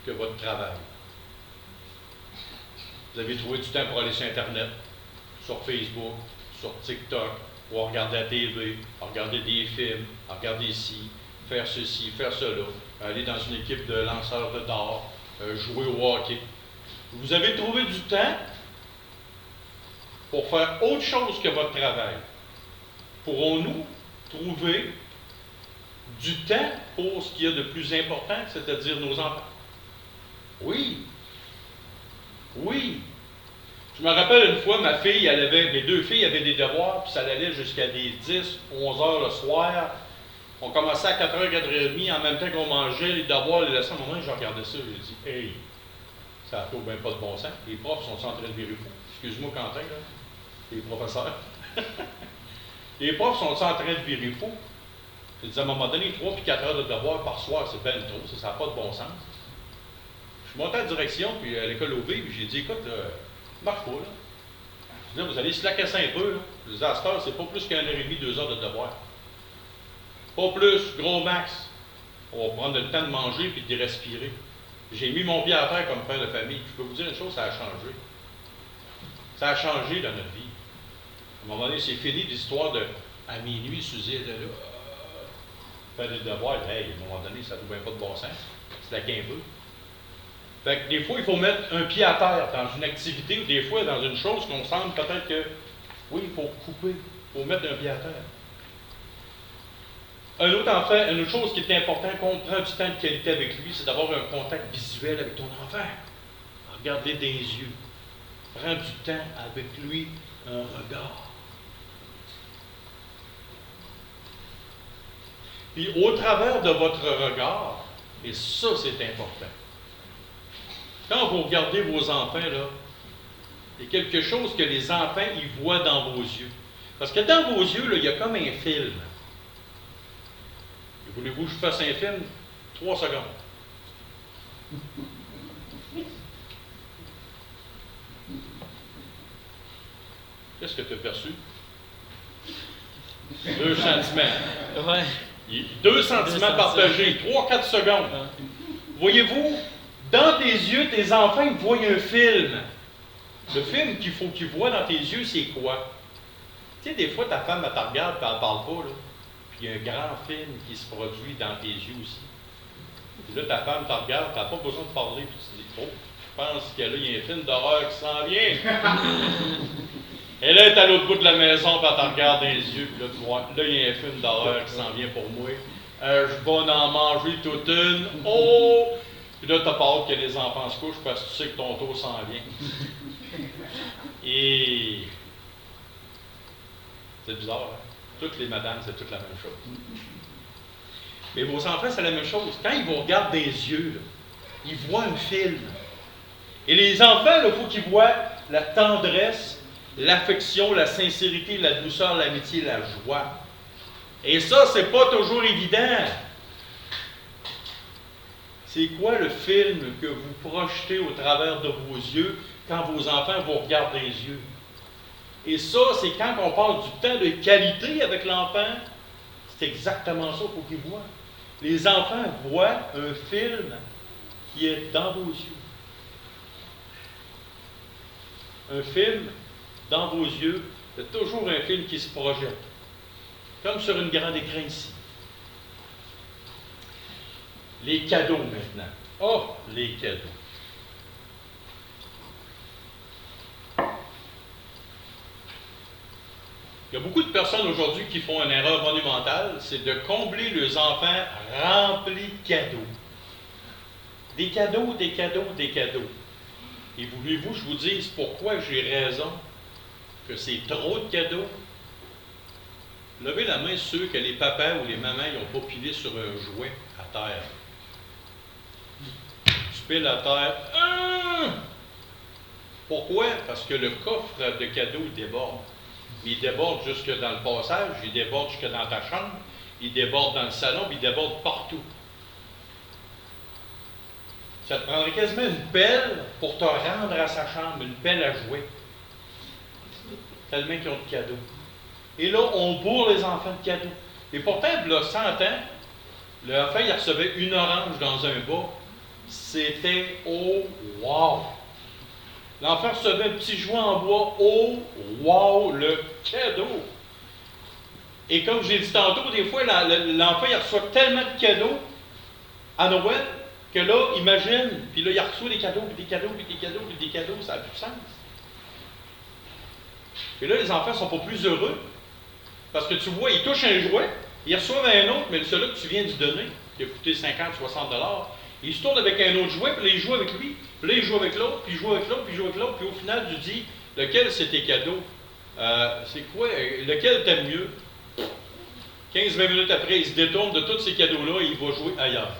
que votre travail. Vous avez trouvé du temps pour aller sur Internet, sur Facebook, sur TikTok, pour regarder la TV, regarder des films, regarder ci, faire ceci, faire cela, aller dans une équipe de lanceurs de dards, jouer au hockey. Vous avez trouvé du temps pour faire autre chose que votre travail. Pourrons-nous trouver du temps pour ce qu'il y a de plus important, c'est-à-dire nos enfants? Oui. Oui. Je me rappelle une fois, mes deux filles avaient des devoirs, puis ça allait jusqu'à des 10, 11 heures le soir. On commençait à 4h, 4h30, en même temps qu'on mangeait les devoirs, les leçons. À un moment, je regardais ça, j'ai dit, hey, ça n'a bien pas de bon sens. Les profs sont en train de virer fou. Excuse-moi, Quentin, là. Les professeurs. Les profs sont en train de virer fou. Je dis, à un moment donné, 3 puis 4 heures de devoirs par soir, c'est ben trop, ça n'a pas de bon sens. Je suis monté à la direction, puis à l'école OV, puis j'ai dit, écoute, marche pas, là. Je dis, vous allez se lacasser un peu, là. Je dis, à cette heure, c'est pas plus qu'une heure et demie, 2 heures de devoir. Pas plus, gros max. On va prendre le temps de manger puis de respirer. J'ai mis mon pied à terre comme père de famille. Je peux vous dire une chose, ça a changé. Ça a changé dans notre vie. À un moment donné, c'est fini l'histoire de à minuit, Suzy était là. Faire des devoirs. Hey, à un moment donné, ça ne trouvait pas de bon sens. C'est la un peu. Fait que des fois, il faut mettre un pied à terre dans une activité ou des fois dans une chose qu'on semble peut-être que, oui, il faut couper. Il faut mettre un pied à terre. Un autre chose qui est importante, qu'on prend du temps de qualité avec lui, c'est d'avoir un contact visuel avec ton enfant. Regardez des yeux. Prends du temps avec lui, un regard. Puis au travers de votre regard, et ça c'est important, quand vous regardez vos enfants, là, il y a quelque chose que les enfants ils voient dans vos yeux. Parce que dans vos yeux, là, il y a comme un film. Voulez-vous que je fasse un film? 3 secondes. Qu'est-ce que tu as perçu? 2 sentiments. Ouais. 2 sentiments partagés, 3-4 secondes. Voyez-vous, dans tes yeux, tes enfants ils voient un film. Le film qu'il faut qu'ils voient dans tes yeux, c'est quoi? Tu sais, des fois, ta femme, elle te regarde et elle ne parle pas, là. Puis il y a un grand film qui se produit dans tes yeux aussi. Puis là, ta femme te regarde, tu n'as pas besoin de parler, puis tu te dis, oh, je pense que là, il y a un film d'horreur qui s'en vient. Et là, elle est à l'autre bout de la maison, puis elle te regarde dans les yeux, puis là, tu vois, là, il y a un film d'horreur qui s'en vient pour moi. Je vais en manger toute une. Oh! Puis là, tu n'as pas hâte que les enfants se couchent parce que tu sais que ton tour s'en vient. Et c'est bizarre, hein? Toutes les madames, c'est toute la même chose. Mais vos enfants, c'est la même chose. Quand ils vous regardent des yeux, là, ils voient un film. Et les enfants, il faut qu'ils voient la tendresse, l'affection, la sincérité, la douceur, l'amitié, la joie. Et ça, c'est pas toujours évident. C'est quoi le film que vous projetez au travers de vos yeux quand vos enfants vous regardent des yeux? Et ça, c'est quand on parle du temps de qualité avec l'enfant, c'est exactement ça qu'il faut qu'ils voient. Les enfants voient un film qui est dans vos yeux. Un film dans vos yeux, c'est toujours un film qui se projette. Comme sur une grande écran ici. Les cadeaux maintenant. Oh, les cadeaux. Il y a beaucoup de personnes aujourd'hui qui font une erreur monumentale, c'est de combler leurs enfants remplis de cadeaux. Des cadeaux, des cadeaux, des cadeaux. Et voulez-vous que je vous dise pourquoi j'ai raison que c'est trop de cadeaux? Levez la main ceux que les papas ou les mamans n'ont pas pilé sur un jouet à terre. Tu piles à terre. Pourquoi? Parce que le coffre de cadeaux déborde. Il déborde jusque dans le passage, il déborde jusque dans ta chambre, il déborde dans le salon, puis il déborde partout. Ça te prendrait quasiment une pelle pour te rendre à sa chambre, une pelle à jouer. Tellement qu'ils ont de cadeaux. Et là, on bourre les enfants de cadeaux. Et pourtant, il y a 100 ans, l'enfant, il recevait une orange dans un bas. C'était oh, wow! L'enfant recevait un petit jouet en bois. Oh, wow, le cadeau! Et comme j'ai dit tantôt, des fois, l'enfant, il reçoit tellement de cadeaux à Noël que là, imagine, puis là, il reçoit des cadeaux, puis des cadeaux, puis des cadeaux, puis des cadeaux, ça n'a plus de sens. Et là, les enfants ne sont pas plus heureux parce que tu vois, ils touchent un jouet, ils reçoivent un autre, mais celui-là que tu viens de lui donner, qui a coûté 50, 60 $, il se tourne avec un autre jouet, puis là, il joue avec lui, puis là, il joue avec l'autre, puis il joue avec l'autre, puis il joue avec l'autre, puis au final, tu dis, lequel c'est tes cadeaux? C'est quoi? Lequel t'aimes mieux? 15-20 minutes après, il se détourne de tous ces cadeaux-là et il va jouer ailleurs.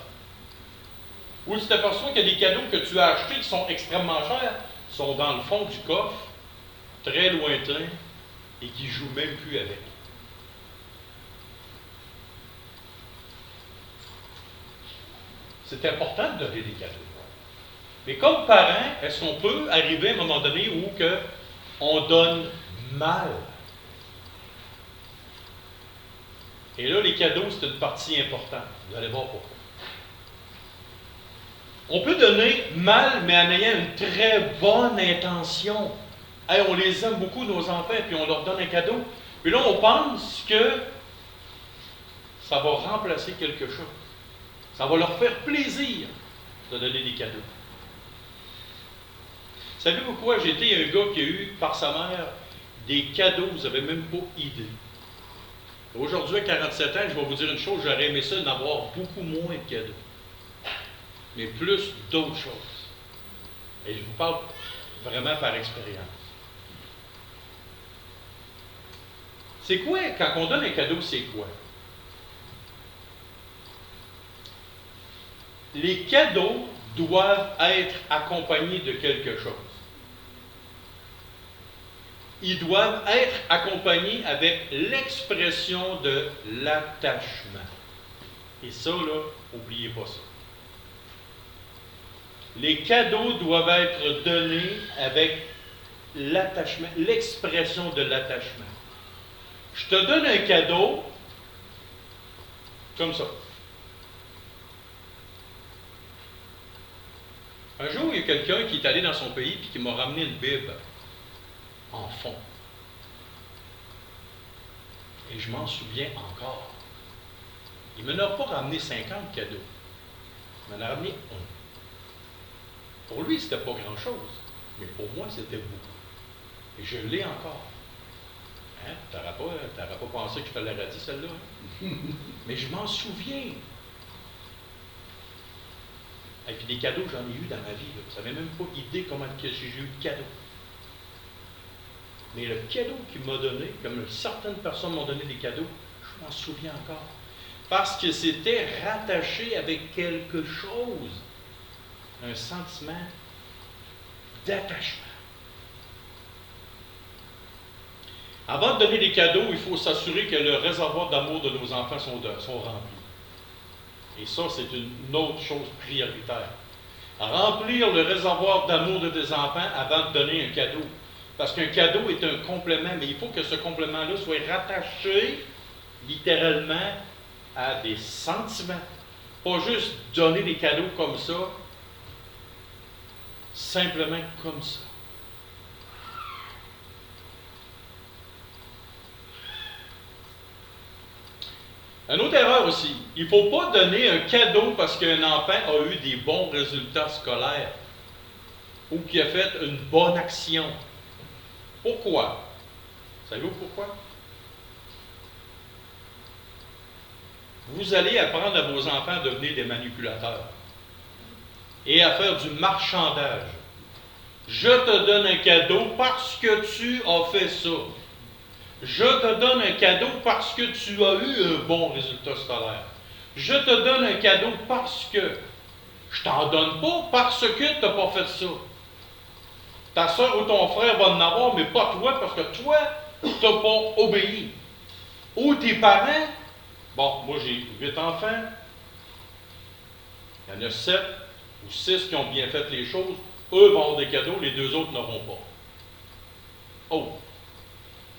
Ou tu t'aperçois qu'il y a des cadeaux que tu as achetés qui sont extrêmement chers, sont dans le fond du coffre, très lointains, et qui ne jouent même plus avec. C'est important de donner des cadeaux. Mais comme parents, est-ce qu'on peut arriver à un moment donné où on donne mal? Et là, les cadeaux, c'est une partie importante. Vous allez voir pourquoi. On peut donner mal, mais en ayant une très bonne intention. Hey, on les aime beaucoup, nos enfants, puis on leur donne un cadeau. Puis là, on pense que ça va remplacer quelque chose. Ça va leur faire plaisir de donner des cadeaux. Savez-vous quoi? J'ai été un gars qui a eu, par sa mère, des cadeaux, vous n'avez même pas idée. Aujourd'hui, à 47 ans, je vais vous dire une chose, j'aurais aimé ça d'avoir beaucoup moins de cadeaux. Mais plus d'autres choses. Et je vous parle vraiment par expérience. C'est quoi? Quand on donne un cadeau, c'est quoi? Les cadeaux doivent être accompagnés de quelque chose. Ils doivent être accompagnés avec l'expression de l'attachement. Et ça, là, n'oubliez pas ça. Les cadeaux doivent être donnés avec l'attachement, l'expression de l'attachement. Je te donne un cadeau comme ça. Un jour, il y a quelqu'un qui est allé dans son pays et qui m'a ramené une Bible en fond. Et je m'en souviens encore. Il ne m'en a pas ramené 50 cadeaux. Il m'en a ramené un. Pour lui, ce n'était pas grand-chose. Mais pour moi, c'était beaucoup. Et je l'ai encore. Hein? Tu n'auras pas pensé que je te l'aurais dit, celle-là. Hein? Mais je m'en souviens. Et puis des cadeaux, j'en ai eu dans ma vie. Là. Vous n'avez même pas idée comment j'ai eu de cadeaux. Mais le cadeau qu'il m'a donné, comme certaines personnes m'ont donné des cadeaux, je m'en souviens encore. Parce que c'était rattaché avec quelque chose. Un sentiment d'attachement. Avant de donner des cadeaux, il faut s'assurer que le réservoir d'amour de nos enfants sont remplis. Et ça, c'est une autre chose prioritaire. Remplir le réservoir d'amour de tes enfants avant de donner un cadeau. Parce qu'un cadeau est un complément, mais il faut que ce complément-là soit rattaché littéralement à des sentiments. Pas juste donner des cadeaux comme ça, simplement comme ça. Une autre erreur aussi, il ne faut pas donner un cadeau parce qu'un enfant a eu des bons résultats scolaires ou qu'il a fait une bonne action. Pourquoi? Savez-vous pourquoi? Vous allez apprendre à vos enfants à devenir des manipulateurs et à faire du marchandage. Je te donne un cadeau parce que tu as fait ça. Je te donne un cadeau parce que tu as eu un bon résultat scolaire. Je te donne un cadeau parce que. Je t'en donne pas parce que tu n'as pas fait ça. Ta soeur ou ton frère va en avoir, mais pas toi, parce que toi, tu n'as pas obéi. Ou tes parents, bon, moi j'ai 8 enfants, il y en a 7 ou 6 qui ont bien fait les choses, eux vont avoir des cadeaux, les 2 autres n'auront pas. Oh!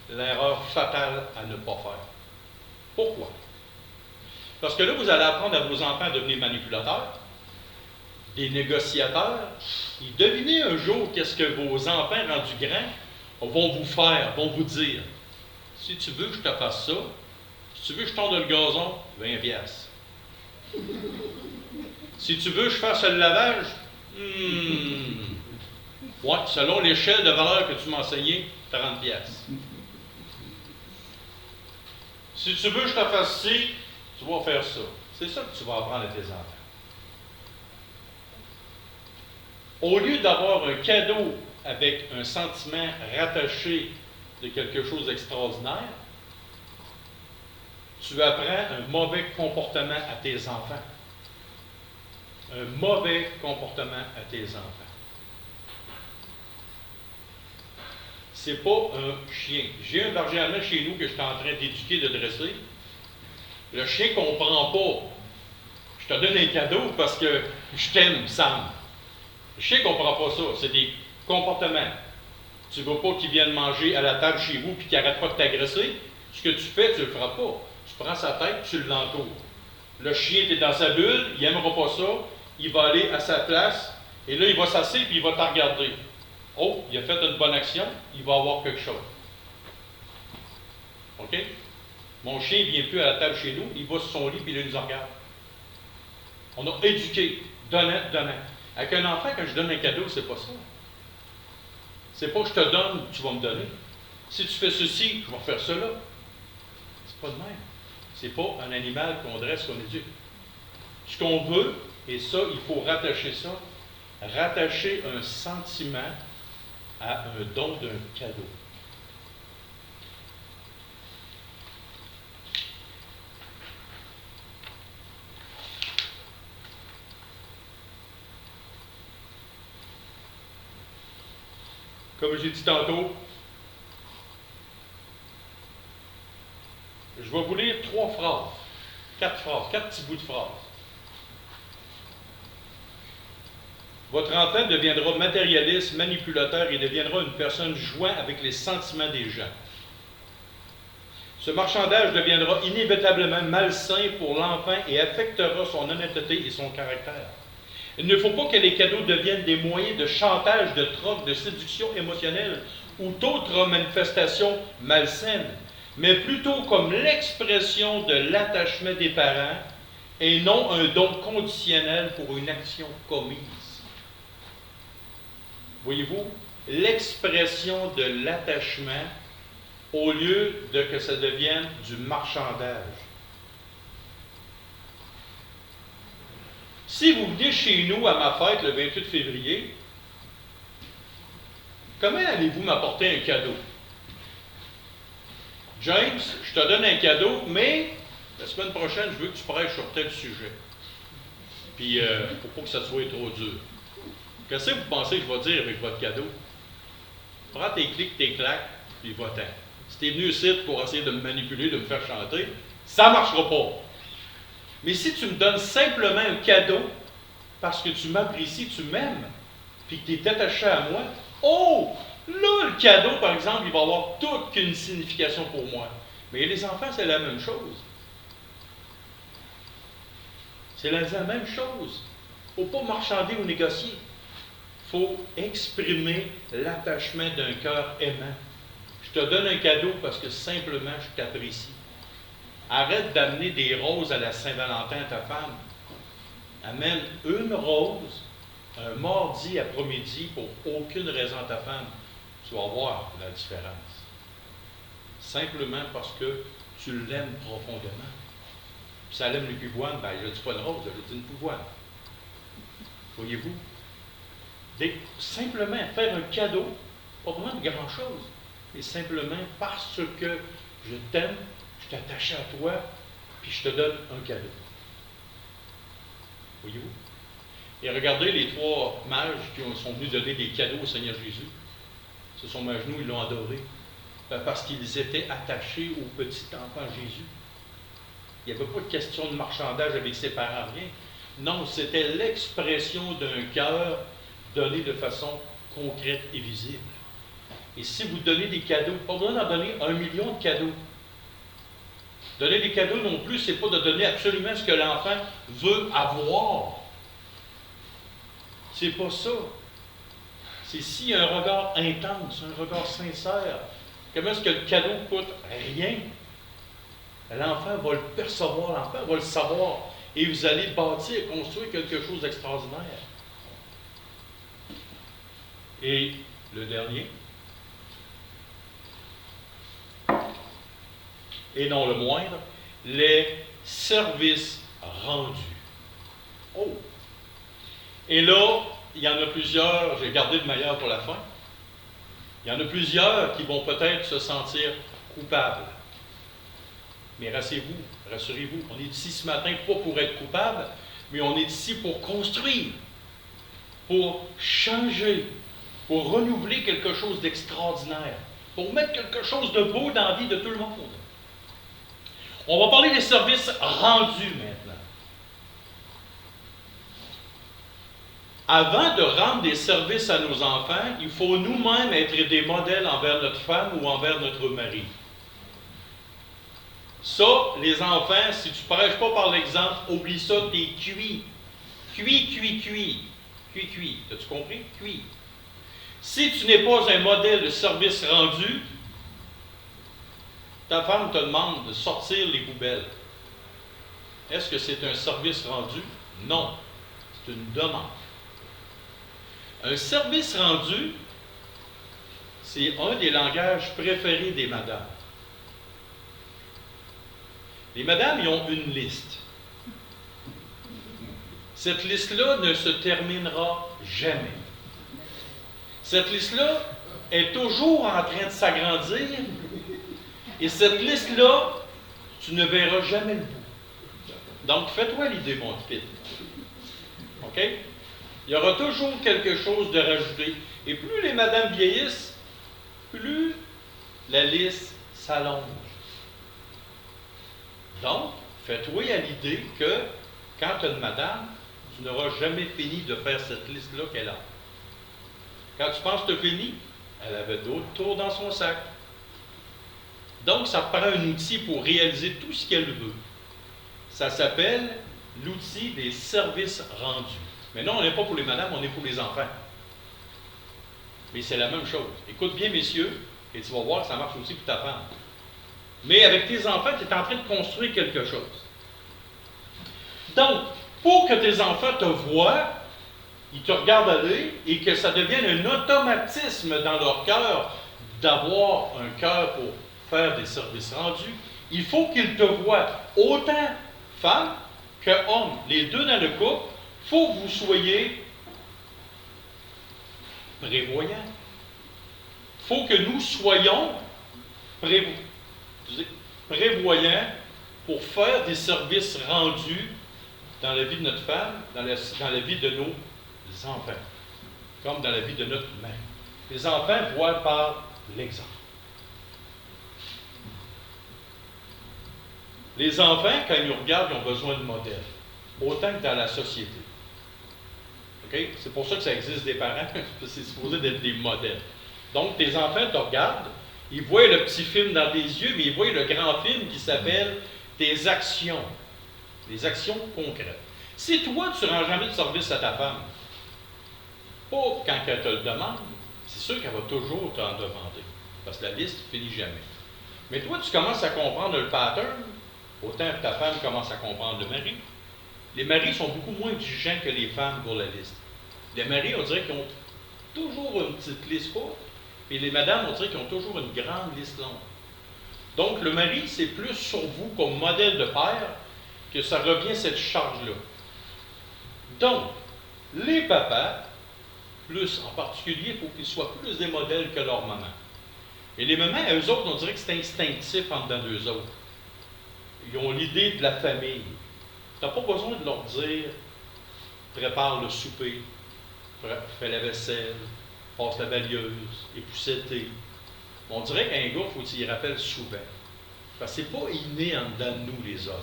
L'erreur fatale à ne pas faire. Pourquoi? Parce que là, vous allez apprendre à vos enfants à devenir manipulateurs, des négociateurs, et devinez un jour qu'est-ce que vos enfants rendus grands vont vous faire, vont vous dire. Si tu veux que je te fasse ça, si tu veux que je tonde le gazon, 20 piastres. Si tu veux que je fasse le lavage, ouais, selon l'échelle de valeur que tu m'as enseigné, 30 piastres. Si tu veux que je te fasse ci, tu vas faire ça. C'est ça que tu vas apprendre à tes enfants. Au lieu d'avoir un cadeau avec un sentiment rattaché de quelque chose d'extraordinaire, tu apprends un mauvais comportement à tes enfants. Un mauvais comportement à tes enfants. C'est pas un chien. J'ai un berger allemand chez nous que je suis en train d'éduquer, de dresser. Le chien ne comprend pas. Je te donne un cadeau parce que je t'aime, Sam. Le chien ne comprend pas ça. C'est des comportements. Tu ne veux pas qu'il vienne manger à la table chez vous et qu'il n'arrête pas de t'agresser. Ce que tu fais, tu ne le feras pas. Tu prends sa tête et tu l'entoures. Le chien est dans sa bulle, il n'aimera pas ça. Il va aller à sa place et là, il va s'asseoir et il va te regarder. Oh, il a fait une bonne action, il va avoir quelque chose. OK? Mon chien ne vient plus à la table chez nous, il va sur son lit et il nous regarde. On a éduqué, donnant, donnant. Avec un enfant, quand je donne un cadeau, c'est pas ça. C'est pas je te donne, tu vas me donner. Si tu fais ceci, je vais faire cela. C'est pas de même. C'est pas un animal qu'on dresse, qu'on éduque. Ce qu'on veut, et ça, il faut rattacher ça, rattacher un sentiment à un don d'un cadeau. Comme j'ai dit tantôt, je vais vous lire 3 phrases, 4 phrases, 4 petits bouts de phrases. Votre enfant deviendra matérialiste, manipulateur et deviendra une personne jouant avec les sentiments des gens. Ce marchandage deviendra inévitablement malsain pour l'enfant et affectera son honnêteté et son caractère. Il ne faut pas que les cadeaux deviennent des moyens de chantage, de troc, de séduction émotionnelle ou d'autres manifestations malsaines, mais plutôt comme l'expression de l'attachement des parents et non un don conditionnel pour une action commise. Voyez-vous, l'expression de l'attachement au lieu de que ça devienne du marchandage. Si vous venez chez nous à ma fête le 28 février, comment allez-vous m'apporter un cadeau? James, je te donne un cadeau, mais la semaine prochaine, je veux que tu prêches sur tel sujet. Puis, il ne faut pas que ça soit trop dur. Qu'est-ce que vous pensez que je vais dire avec votre cadeau? Prends tes clics, tes claques, puis va-t'en. Si tu es venu ici pour essayer de me manipuler, de me faire chanter, ça ne marchera pas. Mais si tu me donnes simplement un cadeau, parce que tu m'apprécies, tu m'aimes, puis que tu es attaché à moi, oh! Là, le cadeau, par exemple, il va avoir toute une signification pour moi. Mais les enfants, c'est la même chose. C'est la même chose. Il ne faut pas marchander ou négocier. Il faut exprimer l'attachement d'un cœur aimant. Je te donne un cadeau parce que simplement je t'apprécie. Arrête d'amener des roses à la Saint-Valentin à ta femme. Amène une rose un mardi après-midi pour aucune raison à ta femme. Tu vas voir la différence. Simplement parce que tu l'aimes profondément. Puis ça l'aime le pivoine, ben je ne dis pas une rose, je dis une pivoine. Voyez-vous? Simplement faire un cadeau, pas vraiment de grand-chose, mais simplement parce que je t'aime, je suis attaché à toi, puis je te donne un cadeau. Voyez-vous? Et regardez les 3 mages qui sont venus donner des cadeaux au Seigneur Jésus. Ce sont à genoux, ils l'ont adoré. Parce qu'ils étaient attachés au petit enfant Jésus. Il n'y avait pas de question de marchandage avec ses parents, rien. Non, c'était l'expression d'un cœur donné de façon concrète et visible. Et si vous donnez des cadeaux, pas besoin d'en donner 1 million de cadeaux. Donner des cadeaux non plus, ce n'est pas de donner absolument ce que l'enfant veut avoir. C'est pas ça. C'est s'il y a un regard intense, un regard sincère. Comment est-ce que le cadeau coûte rien? L'enfant va le percevoir, l'enfant va le savoir. Et vous allez bâtir, construire quelque chose d'extraordinaire. Et le dernier, et non le moindre, les services rendus. Oh! Et là, il y en a plusieurs, j'ai gardé le meilleur pour la fin. Il y en a plusieurs qui vont peut-être se sentir coupables. Mais rassurez-vous, on est ici ce matin pas pour être coupable, mais on est ici pour construire, pour changer, pour renouveler quelque chose d'extraordinaire, pour mettre quelque chose de beau dans la vie de tout le monde. On va parler des services rendus maintenant. Avant de rendre des services à nos enfants, il faut nous-mêmes être des modèles envers notre femme ou envers notre mari. Ça, les enfants, si tu ne prêches pas par l'exemple, oublie ça, t'es cuit. Cuit. As-tu compris? Cuit. Si tu n'es pas un modèle de service rendu, ta femme te demande de sortir les poubelles. Est-ce que c'est un service rendu? Non. C'est une demande. Un service rendu, c'est un des langages préférés des madames. Les madames, ils ont une liste. Cette liste-là ne se terminera jamais. Cette liste-là est toujours en train de s'agrandir. Et cette liste-là, tu ne verras jamais le bout. Donc, fais-toi l'idée, mon petit. OK? Il y aura toujours quelque chose de rajouté. Et plus les madames vieillissent, plus la liste s'allonge. Donc, fais-toi à l'idée que quand tu as une madame, tu n'auras jamais fini de faire cette liste-là qu'elle a. Quand tu penses que tu as fini, elle avait d'autres tours dans son sac. Donc, ça prend un outil pour réaliser tout ce qu'elle veut. Ça s'appelle l'outil des services rendus. Mais non, on n'est pas pour les madames, on est pour les enfants. Mais c'est la même chose. Écoute bien, messieurs, et tu vas voir que ça marche aussi pour ta femme. Mais avec tes enfants, tu es en train de construire quelque chose. Donc, pour que tes enfants te voient, ils te regardent aller et que ça devienne un automatisme dans leur cœur d'avoir un cœur pour faire des services rendus, il faut qu'ils te voient autant femme que homme. Les deux dans le couple, il faut que vous soyez prévoyants. Il faut que nous soyons prévoyants pour faire des services rendus dans la vie de notre femme, dans la vie de nos enfants, comme dans la vie de notre mère. Les enfants voient par l'exemple. Les enfants, quand ils nous regardent, ils ont besoin de modèles, autant que dans la société. Okay? C'est pour ça que ça existe des parents, c'est supposé d'être des modèles. Donc, tes enfants te regardent, ils voient le petit film dans tes yeux, mais ils voient le grand film qui s'appelle tes actions. Les actions concrètes. Si toi, tu ne rends jamais de service à ta femme, pas quand elle te le demande, c'est sûr qu'elle va toujours t'en demander, parce que la liste ne finit jamais. Mais toi, tu commences à comprendre le pattern, autant ta femme commence à comprendre le mari. Les maris sont beaucoup moins exigeants que les femmes pour la liste. Les maris, on dirait qu'ils ont toujours une petite liste courte, et les madames, on dirait qu'ils ont toujours une grande liste longue. Donc, le mari, c'est plus sur vous comme modèle de père que ça revient cette charge-là. Donc, les papas, plus en particulier, il faut qu'ils soient plus des modèles que leur maman. Et les mamans, eux autres, on dirait que c'est instinctif en dedans d'eux autres. Ils ont l'idée de la famille. Tu n'as pas besoin de leur dire « prépare le souper, fais la vaisselle, passe la balieuse, époussette tes. » On dirait qu'un gars, il faut qu'il rappelle souvent. Parce que ce n'est pas inné en dedans de nous, les hommes.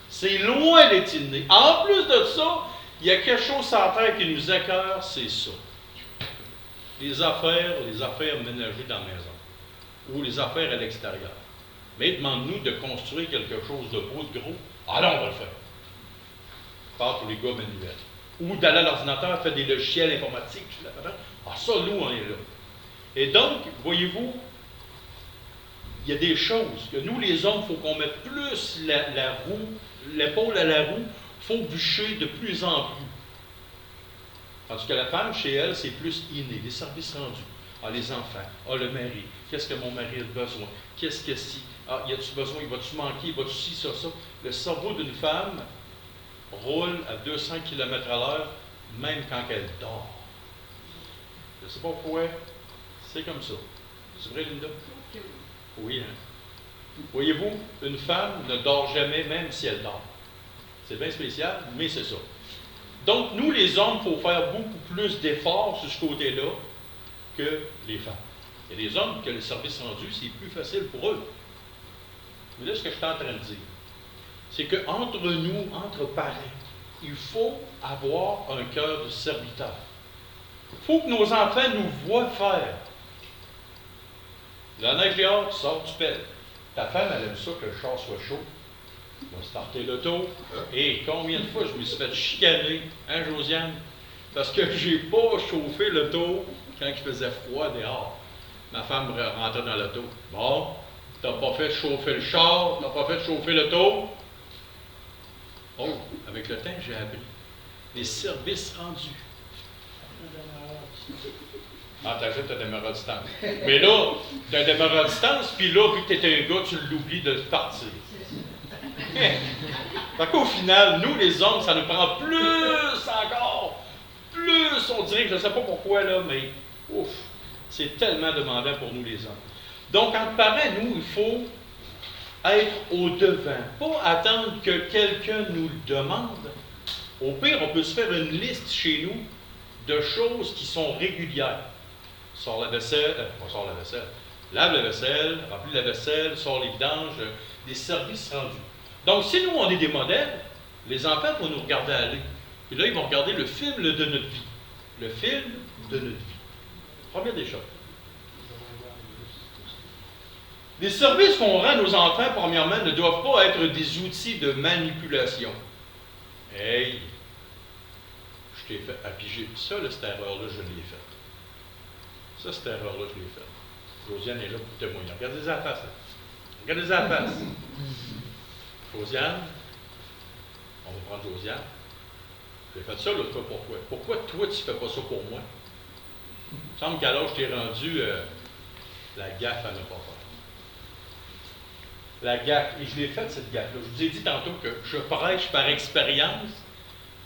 C'est loin d'être inné. En plus de ça, il y a quelque chose sur la terre qui nous écœure, c'est ça. Les affaires ménagées dans la maison. Ou les affaires à l'extérieur. Mais demande-nous de construire quelque chose de beau, de gros. Ah non, on va le faire. Pas pour les gars manuels. Ou d'aller à l'ordinateur, faire des logiciels informatiques. Ah, ça, nous, on est là. Et donc, voyez-vous, il y a des choses que nous, les hommes, il faut qu'on mette plus la roue, l'épaule à la roue, il faut bûcher de plus en plus. Tandis que la femme, chez elle, c'est plus inné, les services rendus. Ah, les enfants, ah, le mari, qu'est-ce que mon mari a besoin? Qu'est-ce que si? Ah, y a-tu besoin? Va-tu manquer? Va-tu ci, ça? Le cerveau d'une femme roule à 200 km/h, même quand elle dort. Je ne sais pas pourquoi, c'est comme ça. C'est vrai, Linda? Oui, hein? Voyez-vous, une femme ne dort jamais, même si elle dort. C'est bien spécial, mais c'est ça. Donc, nous, les hommes, il faut faire beaucoup plus d'efforts sur ce côté-là que les femmes. Il y a des hommes que le service rendu, c'est plus facile pour eux. Mais là, ce que je suis en train de dire, c'est qu'entre nous, entre parents, il faut avoir un cœur de serviteur. Il faut que nos enfants nous voient faire. La neige dehors, tu sors, tu pèles. Ta femme, elle aime ça que le char soit chaud. On va starter l'auto. Et combien de fois je me suis fait chicaner, hein, Josiane? Parce que j'ai pas chauffé l'auto quand il faisait froid dehors. Ma femme rentrait dans l'auto. Bon, t'as pas fait chauffer le char, t'as pas fait chauffer l'auto. Oh, avec le temps, j'ai appris. Les services rendus. Ah, t'ajoutes un démarrage à distance. Mais là, t'as un démarrage à distance, puis là, vu que t'es un gars, tu l'oublies de partir. Fait qu'au final, nous, les hommes, ça nous prend plus encore. Plus, on dirait que je ne sais pas pourquoi, là, mais ouf, c'est tellement demandant pour nous, les hommes. Donc, en parents, nous, il faut être au devant. Pas attendre que quelqu'un nous le demande. Au pire, on peut se faire une liste chez nous de choses qui sont régulières. Sors la vaisselle, sors la vaisselle, lave la vaisselle, remplis la vaisselle, sors les vidanges, des services rendus. Donc, si nous, on est des modèles, les enfants vont nous regarder aller. Et là, ils vont regarder le film de notre vie. Le film de notre vie. Première des choses. Les services qu'on rend à nos enfants, premièrement, ne doivent pas être des outils de manipulation. Hey, je t'ai fait appiger. Ça, là, cette erreur-là, je l'ai faite. Ça, cette erreur-là, je l'ai faite. Josiane est là pour témoigner. Regardez-les à la face. Là. Regardez-les à la face. Josiane, on va prendre Josiane. J'ai fait ça l'autre fois, pourquoi? Pourquoi toi, tu ne fais pas ça pour moi? Il me semble qu'à l'âge je t'ai rendu, la gaffe à ne pas faire. La gaffe, et je l'ai faite cette gaffe-là. Je vous ai dit tantôt que je prêche par expérience,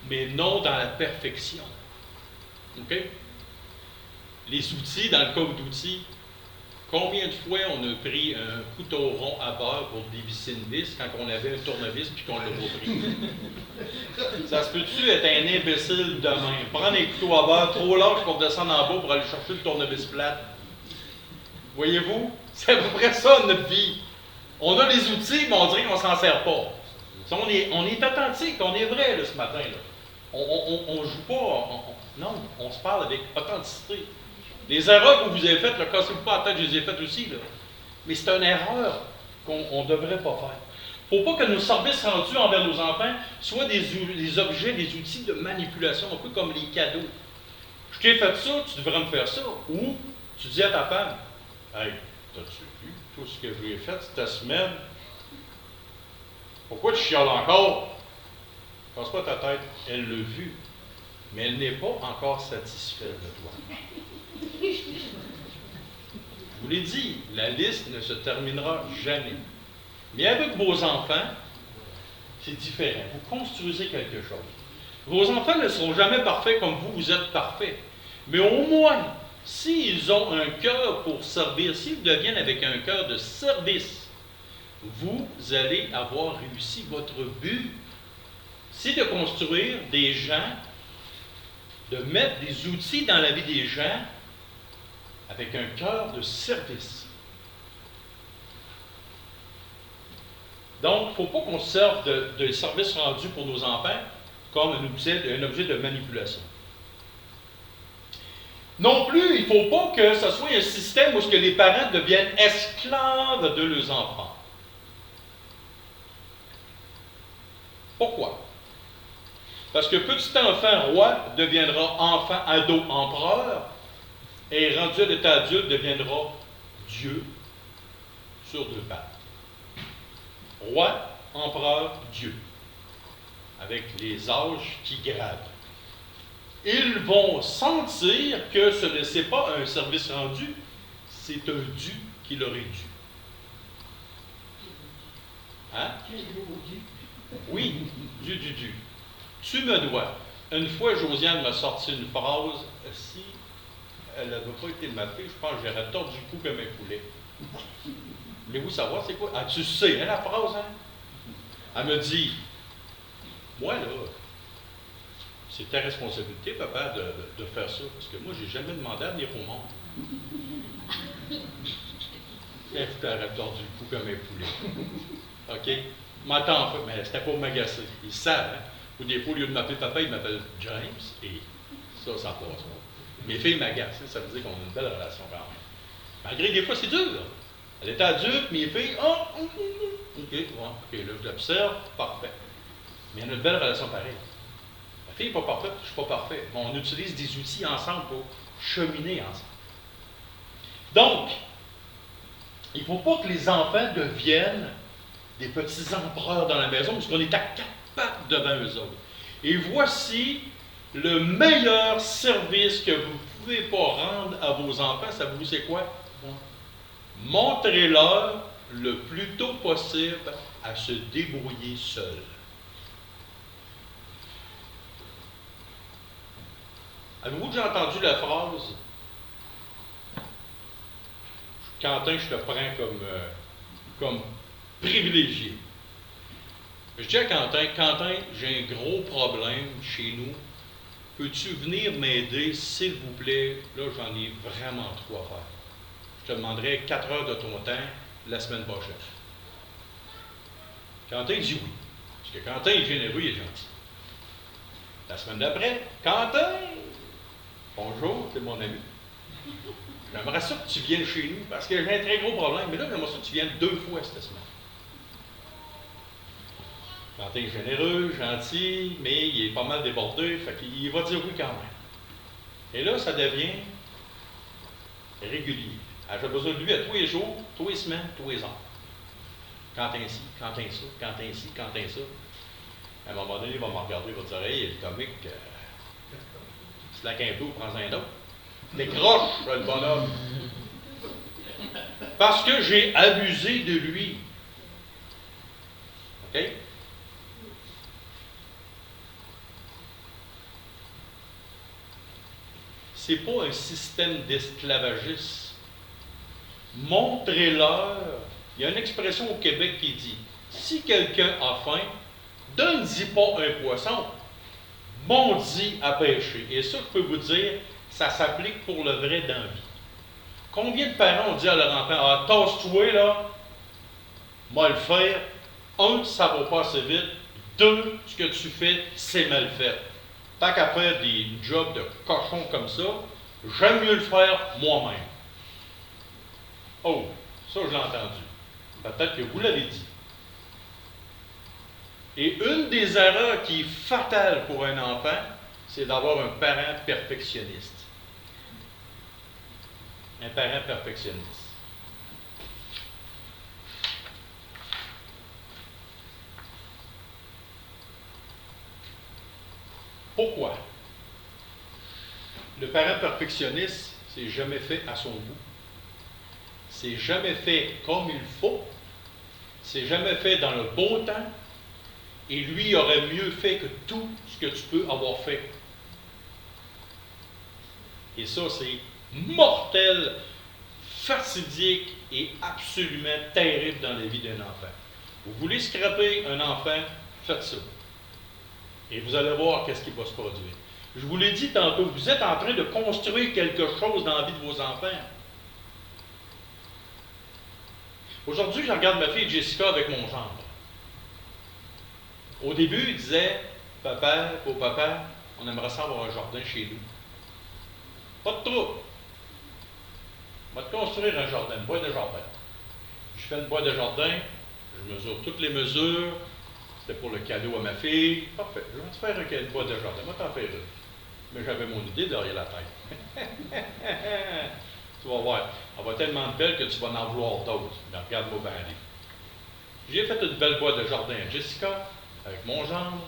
mais non dans la perfection. OK? Les outils, dans le code d'outils, combien de fois on a pris un couteau rond à beurre pour dévisser une vis quand on avait un tournevis puis qu'on l'a pas pris? Ça se peut-tu être un imbécile de même? Prendre un couteau à beurre trop large pour descendre en bas pour aller chercher le tournevis plate. Voyez-vous? C'est à peu près ça notre vie. On a les outils, mais on dirait qu'on ne s'en sert pas. On est authentique, on est vrai là, ce matin. Là. On ne joue pas, non, on se parle avec authenticité. Les erreurs que vous avez faites, ne cassez-vous pas la tête, je les ai faites aussi. Là. Mais c'est une erreur qu'on ne devrait pas faire. Il ne faut pas que nos services rendus envers nos enfants soient des objets, des outils de manipulation, un peu comme les cadeaux. Je t'ai fait ça, tu devrais me faire ça. Ou tu dis à ta femme, hey, t'as-tu vu tout ce que j'ai fait cette semaine? Pourquoi tu chiales encore? Passe pas ta tête. Elle l'a vu, mais elle n'est pas encore satisfaite de toi. Je vous l'ai dit, la liste ne se terminera jamais. Mais avec vos enfants, c'est différent. Vous construisez quelque chose. Vos enfants ne seront jamais parfaits comme vous êtes parfaits. Mais au moins, s'ils ont un cœur pour servir, s'ils deviennent avec un cœur de service, vous allez avoir réussi votre but. C'est de construire des gens, de mettre des outils dans la vie des gens avec un cœur de service. Donc, il ne faut pas qu'on se serve de services rendus pour nos enfants comme un objet de manipulation. Non plus, il ne faut pas que ce soit un système où ce que les parents deviennent esclaves de leurs enfants. Pourquoi? Parce que petit enfant roi deviendra enfant ado empereur et rendu à l'état adulte deviendra Dieu sur deux pattes. Roi, empereur, Dieu, avec les âges qui gradent. Ils vont sentir que ce n'est pas un service rendu, c'est un dû qui leur est dû. Hein? Oui, dû. Tu me dois. Une fois, Josiane m'a sorti une phrase, si elle n'avait pas été matée, je pense que j'aurais tordu le cou comme un poulet. Voulez-vous savoir c'est quoi? Ah, tu sais, hein, la phrase, hein? Elle me dit, moi, là, c'est ta responsabilité, papa, de faire ça, parce que moi, j'ai jamais demandé à venir au monde. Elle t'aurait tordu le cou comme un poulet. OK? M'attends, mais c'était pour m'agacer. Ils savent, hein? Ou des fois, au lieu de m'appeler papa, ils m'appellent James, et ça passe pas. Mes filles m'agacent, ça veut dire qu'on a une belle relation quand même. Malgré des fois, c'est dur, là. Elle est adulte, mes filles, OK, là, je l'observe, parfait. Mais on a une belle relation pareille. Ma fille n'est pas parfaite, je ne suis pas parfait. Mais on utilise des outils ensemble pour cheminer ensemble. Donc, il ne faut pas que les enfants deviennent des petits empereurs dans la maison, parce qu'on est à quatre pattes devant eux autres. Et voici le meilleur service que vous ne pouvez pas rendre à vos enfants, ça vous c'est quoi? Montrez-leur le plus tôt possible à se débrouiller seuls. Avez-vous déjà entendu la phrase « Quentin, je te prends comme privilégié. » Je dis à Quentin, « Quentin, j'ai un gros problème chez nous. Peux-tu venir m'aider, s'il vous plaît? Là, j'en ai vraiment trop à faire. Je te demanderai 4 heures de ton temps la semaine prochaine. » Quentin dit oui. Parce que Quentin est généreux, il est gentil. La semaine d'après, Quentin, bonjour, c'est mon ami. J'aimerais ça que tu viennes chez nous parce que j'ai un très gros problème. Mais là, j'aimerais ça que tu viennes 2 fois cette semaine. Quentin est généreux, gentil, mais il est pas mal débordé, fait qu'il va dire oui quand même. Et là, ça devient régulier. Alors, j'ai besoin de lui à tous les jours, tous les semaines, tous les ans. Quentin ci, Quentin ça, Quentin ci, Quentin ça. À un moment donné, il va me regarder, il va dire « Hey, le comique, slack un peu ou prends un autre. » Décroche, le bonhomme. Parce que j'ai abusé de lui. OK? C'est pas un système d'esclavagisme. Montrez-leur. Il y a une expression au Québec qui dit « Si quelqu'un a faim, donne-y pas un poisson, monte-y à pêcher. » Et ça, je peux vous dire, ça s'applique pour le vrai dans la vie. Combien de parents ont dit à leur enfant « Ah, tasse-toi là, moi le faire. 1, ça va pas assez vite. 2, ce que tu fais, c'est mal fait. Tant qu'à faire des jobs de cochon comme ça, j'aime mieux le faire moi-même. » Oh, ça je l'ai entendu. Peut-être que vous l'avez dit. Et une des erreurs qui est fatale pour un enfant, c'est d'avoir un parent perfectionniste. Un parent perfectionniste. Pourquoi? Le parent perfectionniste, c'est jamais fait à son goût. C'est jamais fait comme il faut. C'est jamais fait dans le beau temps. Et lui aurait mieux fait que tout ce que tu peux avoir fait. Et ça, c'est mortel, fatidique et absolument terrible dans la vie d'un enfant. Vous voulez scraper un enfant, faites ça. Et vous allez voir qu'est-ce qui va se produire. Je vous l'ai dit tantôt, vous êtes en train de construire quelque chose dans la vie de vos enfants. Aujourd'hui, je regarde ma fille Jessica avec mon gendre. Au début, il disait, papa, on aimerait ça avoir un jardin chez nous. Pas de trouble. On va te construire un jardin, une boîte de jardin. Je fais une boîte de jardin, je mesure toutes les mesures. C'était pour le cadeau à ma fille. Parfait, je vais te faire une boîte de jardin. Moi, t'en faire une. Mais j'avais mon idée derrière la tête. Tu vas voir, elle va tellement belle que tu vas en vouloir d'autres. Mais regarde-moi bien aller. J'ai fait une belle boîte de jardin à Jessica, avec mon gendre.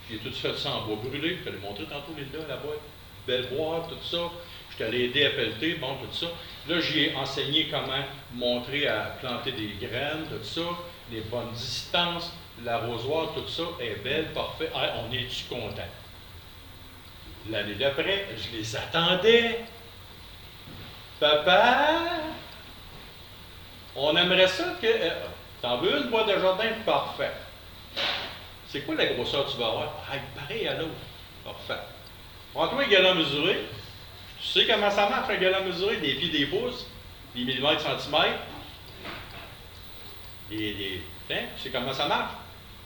J'ai tout fait ça en bois brûlé. Je te l'ai montré tantôt, les deux, la boîte. Belle boîte, tout ça. Je t'allais aider à pelleter, bon, tout ça. Là, j'ai enseigné comment montrer à planter des graines, tout ça, les bonnes distances, l'arrosoir, tout ça est belle, parfait. Ah, on est-tu content? L'année d'après, je les attendais. Papa, on aimerait ça que... t'en veux une boîte de jardin? Parfait. C'est quoi la grosseur que tu vas avoir? Ah, pareil à l'autre. Parfait. Prends-toi un gallon mesuré. Tu sais comment ça marche, un gallon mesuré? Des pieds, des pouces, des millimètres, centimètres. Hein? Tu sais comment ça marche?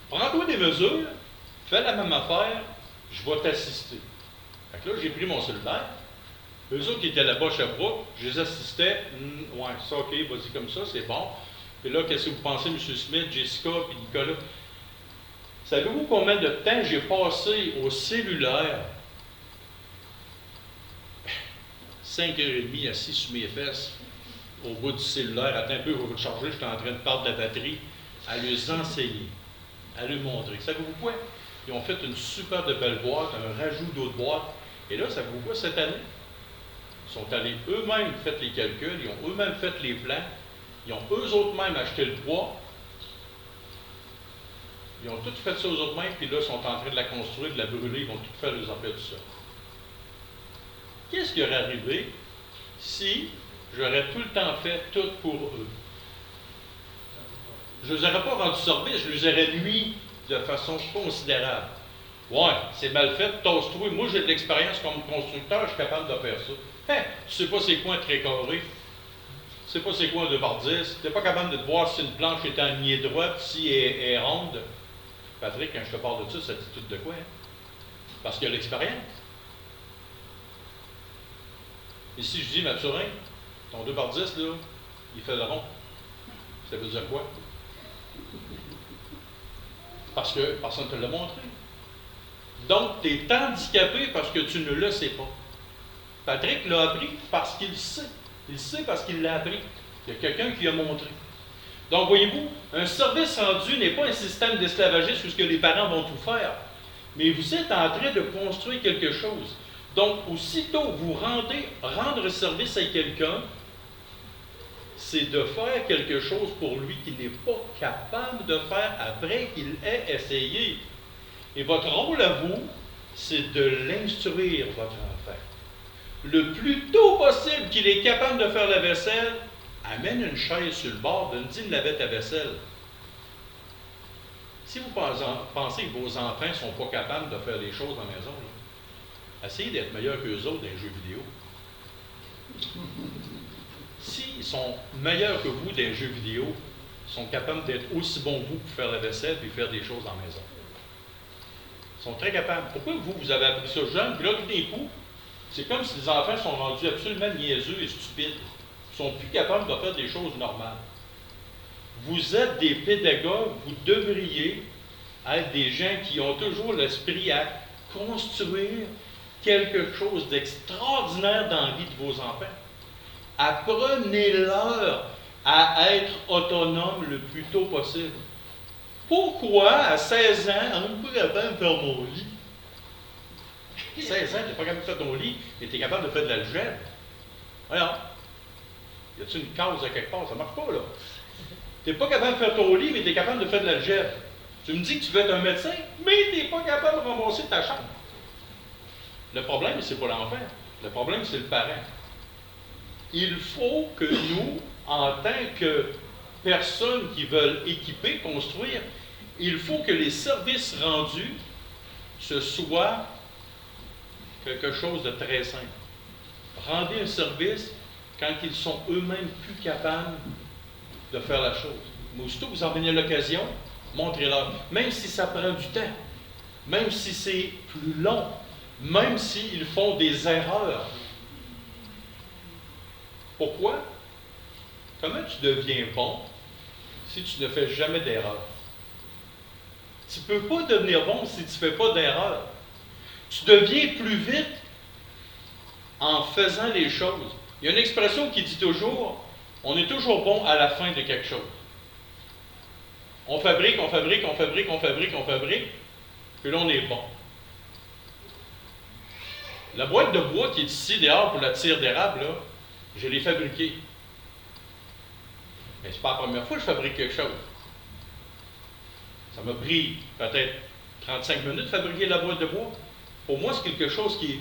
Prends-toi des mesures, fais la même affaire, je vais t'assister. Fait que là, j'ai pris mon cellulaire. Eux autres qui étaient là-bas à Sherbrooke, je les assistais. Ouais, ça, OK, vas-y comme ça, c'est bon. Puis là, qu'est-ce que vous pensez, M. Smith, Jessica, puis Nicolas? Savez-vous combien de temps j'ai passé au cellulaire? 5h30 assis sur mes fesses, au bout du cellulaire. Attends un peu, je vais vous le charger, je suis en train de perdre la batterie. À les enseigner, à leur montrer. Savez-vous quoi? Ils ont fait une super de belle boîte, un rajout d'autres boîtes. Et là, savez-vous quoi, cette année? Ils sont allés eux-mêmes faire les calculs, ils ont eux-mêmes fait les plans, ils ont eux-mêmes acheté le bois, ils ont tout fait ça eux-mêmes, puis là, ils sont en train de la construire, de la brûler, ils vont tout faire les affaires, tout ça. Qu'est-ce qui aurait arrivé si j'aurais tout le temps fait tout pour eux? Je ne les aurais pas rendu service, je les aurais nuit de façon considérable. Ouais, c'est mal fait, tosse-toi. Moi, j'ai de l'expérience comme constructeur, je suis capable de faire ça. Hein, tu sais pas c'est quoi un trait carré? Tu sais pas c'est quoi un 2x10? Tu n'es pas capable de te voir si une planche est alignée droite, si elle est ronde. Patrick, quand je te parle de ça, ça dit tout de quoi? Hein? Parce qu'il y a l'expérience. Et si je dis, Mathurin, ton 2x10, là, il fait le rond. Ça veut dire quoi? Parce que personne ne te l'a montré. Donc, tu es handicapé parce que tu ne le sais pas. Patrick l'a appris parce qu'il sait. Il sait parce qu'il l'a appris. Il y a quelqu'un qui l'a montré. Donc, voyez-vous, un service rendu n'est pas un système d'esclavagisme où les parents vont tout faire. Mais vous êtes en train de construire quelque chose. Donc, aussitôt vous rendre service à quelqu'un, c'est de faire quelque chose pour lui qu'il n'est pas capable de faire après qu'il ait essayé. Et votre rôle à vous, c'est de l'instruire, votre enfant. Le plus tôt possible qu'il est capable de faire la vaisselle, amène une chaise sur le bord, donne-lui de laver ta vaisselle. Si vous pensez que vos enfants ne sont pas capables de faire les choses dans la maison, là, essayez d'être meilleurs qu'eux autres dans les jeux vidéo. S'ils sont meilleurs que vous dans les jeux vidéo, ils sont capables d'être aussi bons que vous pour faire la vaisselle et faire des choses dans la maison. Ils sont très capables. Pourquoi vous avez appris ça jeune, puis là, tout d'un coup, c'est comme si les enfants sont rendus absolument niaiseux et stupides. Ils ne sont plus capables de faire des choses normales. Vous êtes des pédagogues, vous devriez être des gens qui ont toujours l'esprit à construire quelque chose d'extraordinaire dans la vie de vos enfants. Apprenez-leur à être autonomes le plus tôt possible. Pourquoi, à 16 ans, on ne pourrait pas faire mon lit? 16 ans, tu n'es pas capable de faire ton lit, mais tu es capable de faire de l'algèbre. Voyons. Y a-t-il une cause à quelque part? Ça ne marche pas, là. Tu n'es pas capable de faire ton lit, mais tu es capable de faire de l'algèbre. Tu me dis que tu veux être un médecin, mais tu n'es pas capable de ramasser ta chambre. Le problème, c'est pas l'enfant. Le problème, c'est le parent. Il faut que nous, en tant que personnes qui veulent équiper, construire, il faut que les services rendus, ce soit quelque chose de très simple. Rendez un service quand ils sont eux-mêmes plus capables de faire la chose. Mais aussitôt que vous en venez à l'occasion, montrez-leur. Même si ça prend du temps, même si c'est plus long, même s'ils font des erreurs. Pourquoi? Comment tu deviens bon si tu ne fais jamais d'erreur? Tu ne peux pas devenir bon si tu ne fais pas d'erreur. Tu deviens plus vite en faisant les choses. Il y a une expression qui dit toujours, on est toujours bon à la fin de quelque chose. On fabrique, on fabrique, on fabrique, on fabrique, on fabrique, puis là on est bon. La boîte de bois qui est ici dehors pour la tire d'érable, là, je l'ai fabriquée. Mais ce n'est pas la première fois que je fabrique quelque chose. Ça m'a pris peut-être 35 minutes de fabriquer la boîte de bois. Pour moi, c'est quelque chose qui est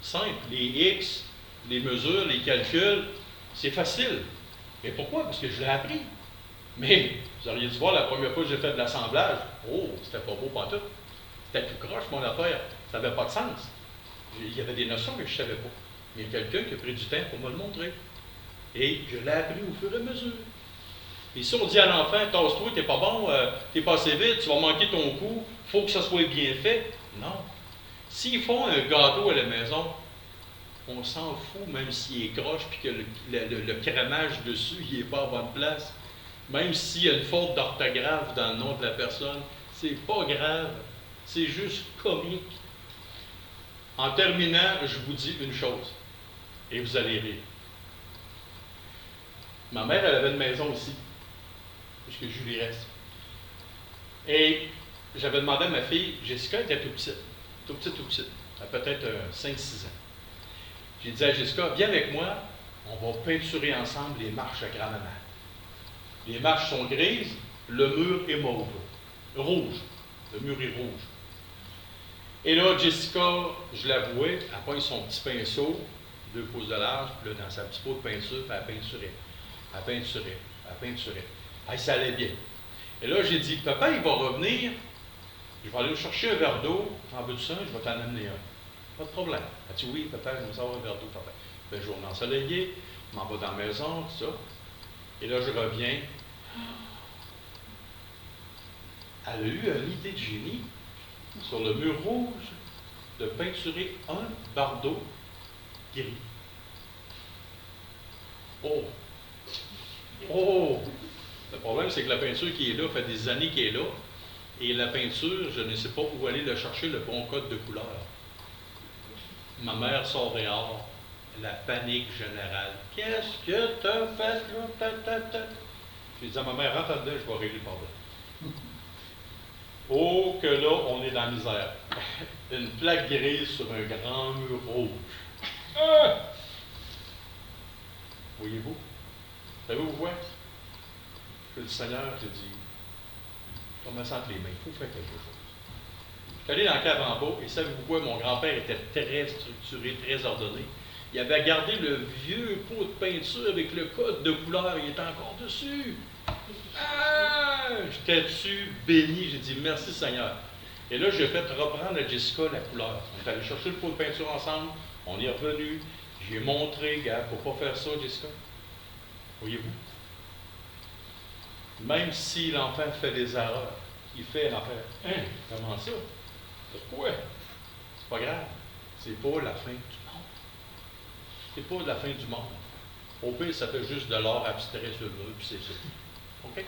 simple. Les X, les mesures, les calculs, c'est facile. Mais pourquoi? Parce que je l'ai appris. Mais vous auriez dû voir la première fois que j'ai fait de l'assemblage. Oh, c'était pas beau pantoute. C'était tout croche, mon affaire. Ça n'avait pas de sens. Il y avait des notions que je ne savais pas. Il y a quelqu'un qui a pris du temps pour me le montrer. Et je l'ai appris au fur et à mesure. Et si on dit à l'enfant, tasse-toi, t'es pas bon, t'es pas assez vite, tu vas manquer ton coup, il faut que ça soit bien fait. Non. S'ils font un gâteau à la maison, on s'en fout, même s'il est croche puis que le crémage dessus, il n'est pas à bonne place. Même s'il y a une faute d'orthographe dans le nom de la personne, c'est pas grave. C'est juste comique. En terminant, je vous dis une chose, et vous allez rire. Ma mère, elle avait une maison aussi, puisque Julie reste. Et j'avais demandé à ma fille, Jessica était tout petite. Elle a peut-être 5-6 ans. J'ai dit à Jessica, viens avec moi, on va peinturer ensemble les marches à grand-maman. Les marches sont grises, le mur est mauve, rouge. Le mur est rouge. Et là, Jessica, je l'avouais, elle pogne son petit pinceau, 2 pouces de large, puis là, dans sa petite pot de peinture, puis elle peinturait. Elle peinturait. Elle peinturait. Ah, ça allait bien. Et là, j'ai dit, papa, il va revenir, je vais aller chercher un verre d'eau, en veux-tu ça, je vais t'en amener un. Pas de problème. Elle dit, oui, papa, je vais avoir un verre d'eau, papa. Le jour ensoleillé, je m'en vais dans la maison, tout ça. Et là, je reviens. Elle a eu une idée de génie sur le mur rouge de peinturer un bardeau gris. Oh! Oh! Le problème, c'est que la peinture qui est là fait des années qu'elle est là. Et la peinture, je ne sais pas où aller le chercher, le bon code de couleur. Ma mère sort dehors. La panique générale. Qu'est-ce que t'as fait là? J'ai dit à ma mère, rentre dedans, je vais régler le problème. Oh, que là, on est dans la misère. Une plaque grise sur un grand mur rouge. Ah! Voyez-vous? Savez-vous quoi? Que le Seigneur te dit, commence entre les mains, il faut faire quelque chose. Je suis allé dans la cave en bas, et savez-vous quoi? Mon grand-père était très structuré, très ordonné. Il avait gardé le vieux pot de peinture avec le code de couleur, il était encore dessus. Ah! J'étais dessus, béni, j'ai dit merci Seigneur. Et là, j'ai fait reprendre à Jessica la couleur. On est allé chercher le pot de peinture ensemble, on est revenu, j'ai montré, gars, faut pas faire ça, Jessica. Voyez-vous? Même si l'enfant fait des erreurs, il fait l'enfant. Hein? Comment ça? Pourquoi? C'est pas grave. C'est pas la fin du monde. C'est pas la fin du monde. Au pire, ça fait juste de l'or abstrait sur le mur, puis c'est ça. OK?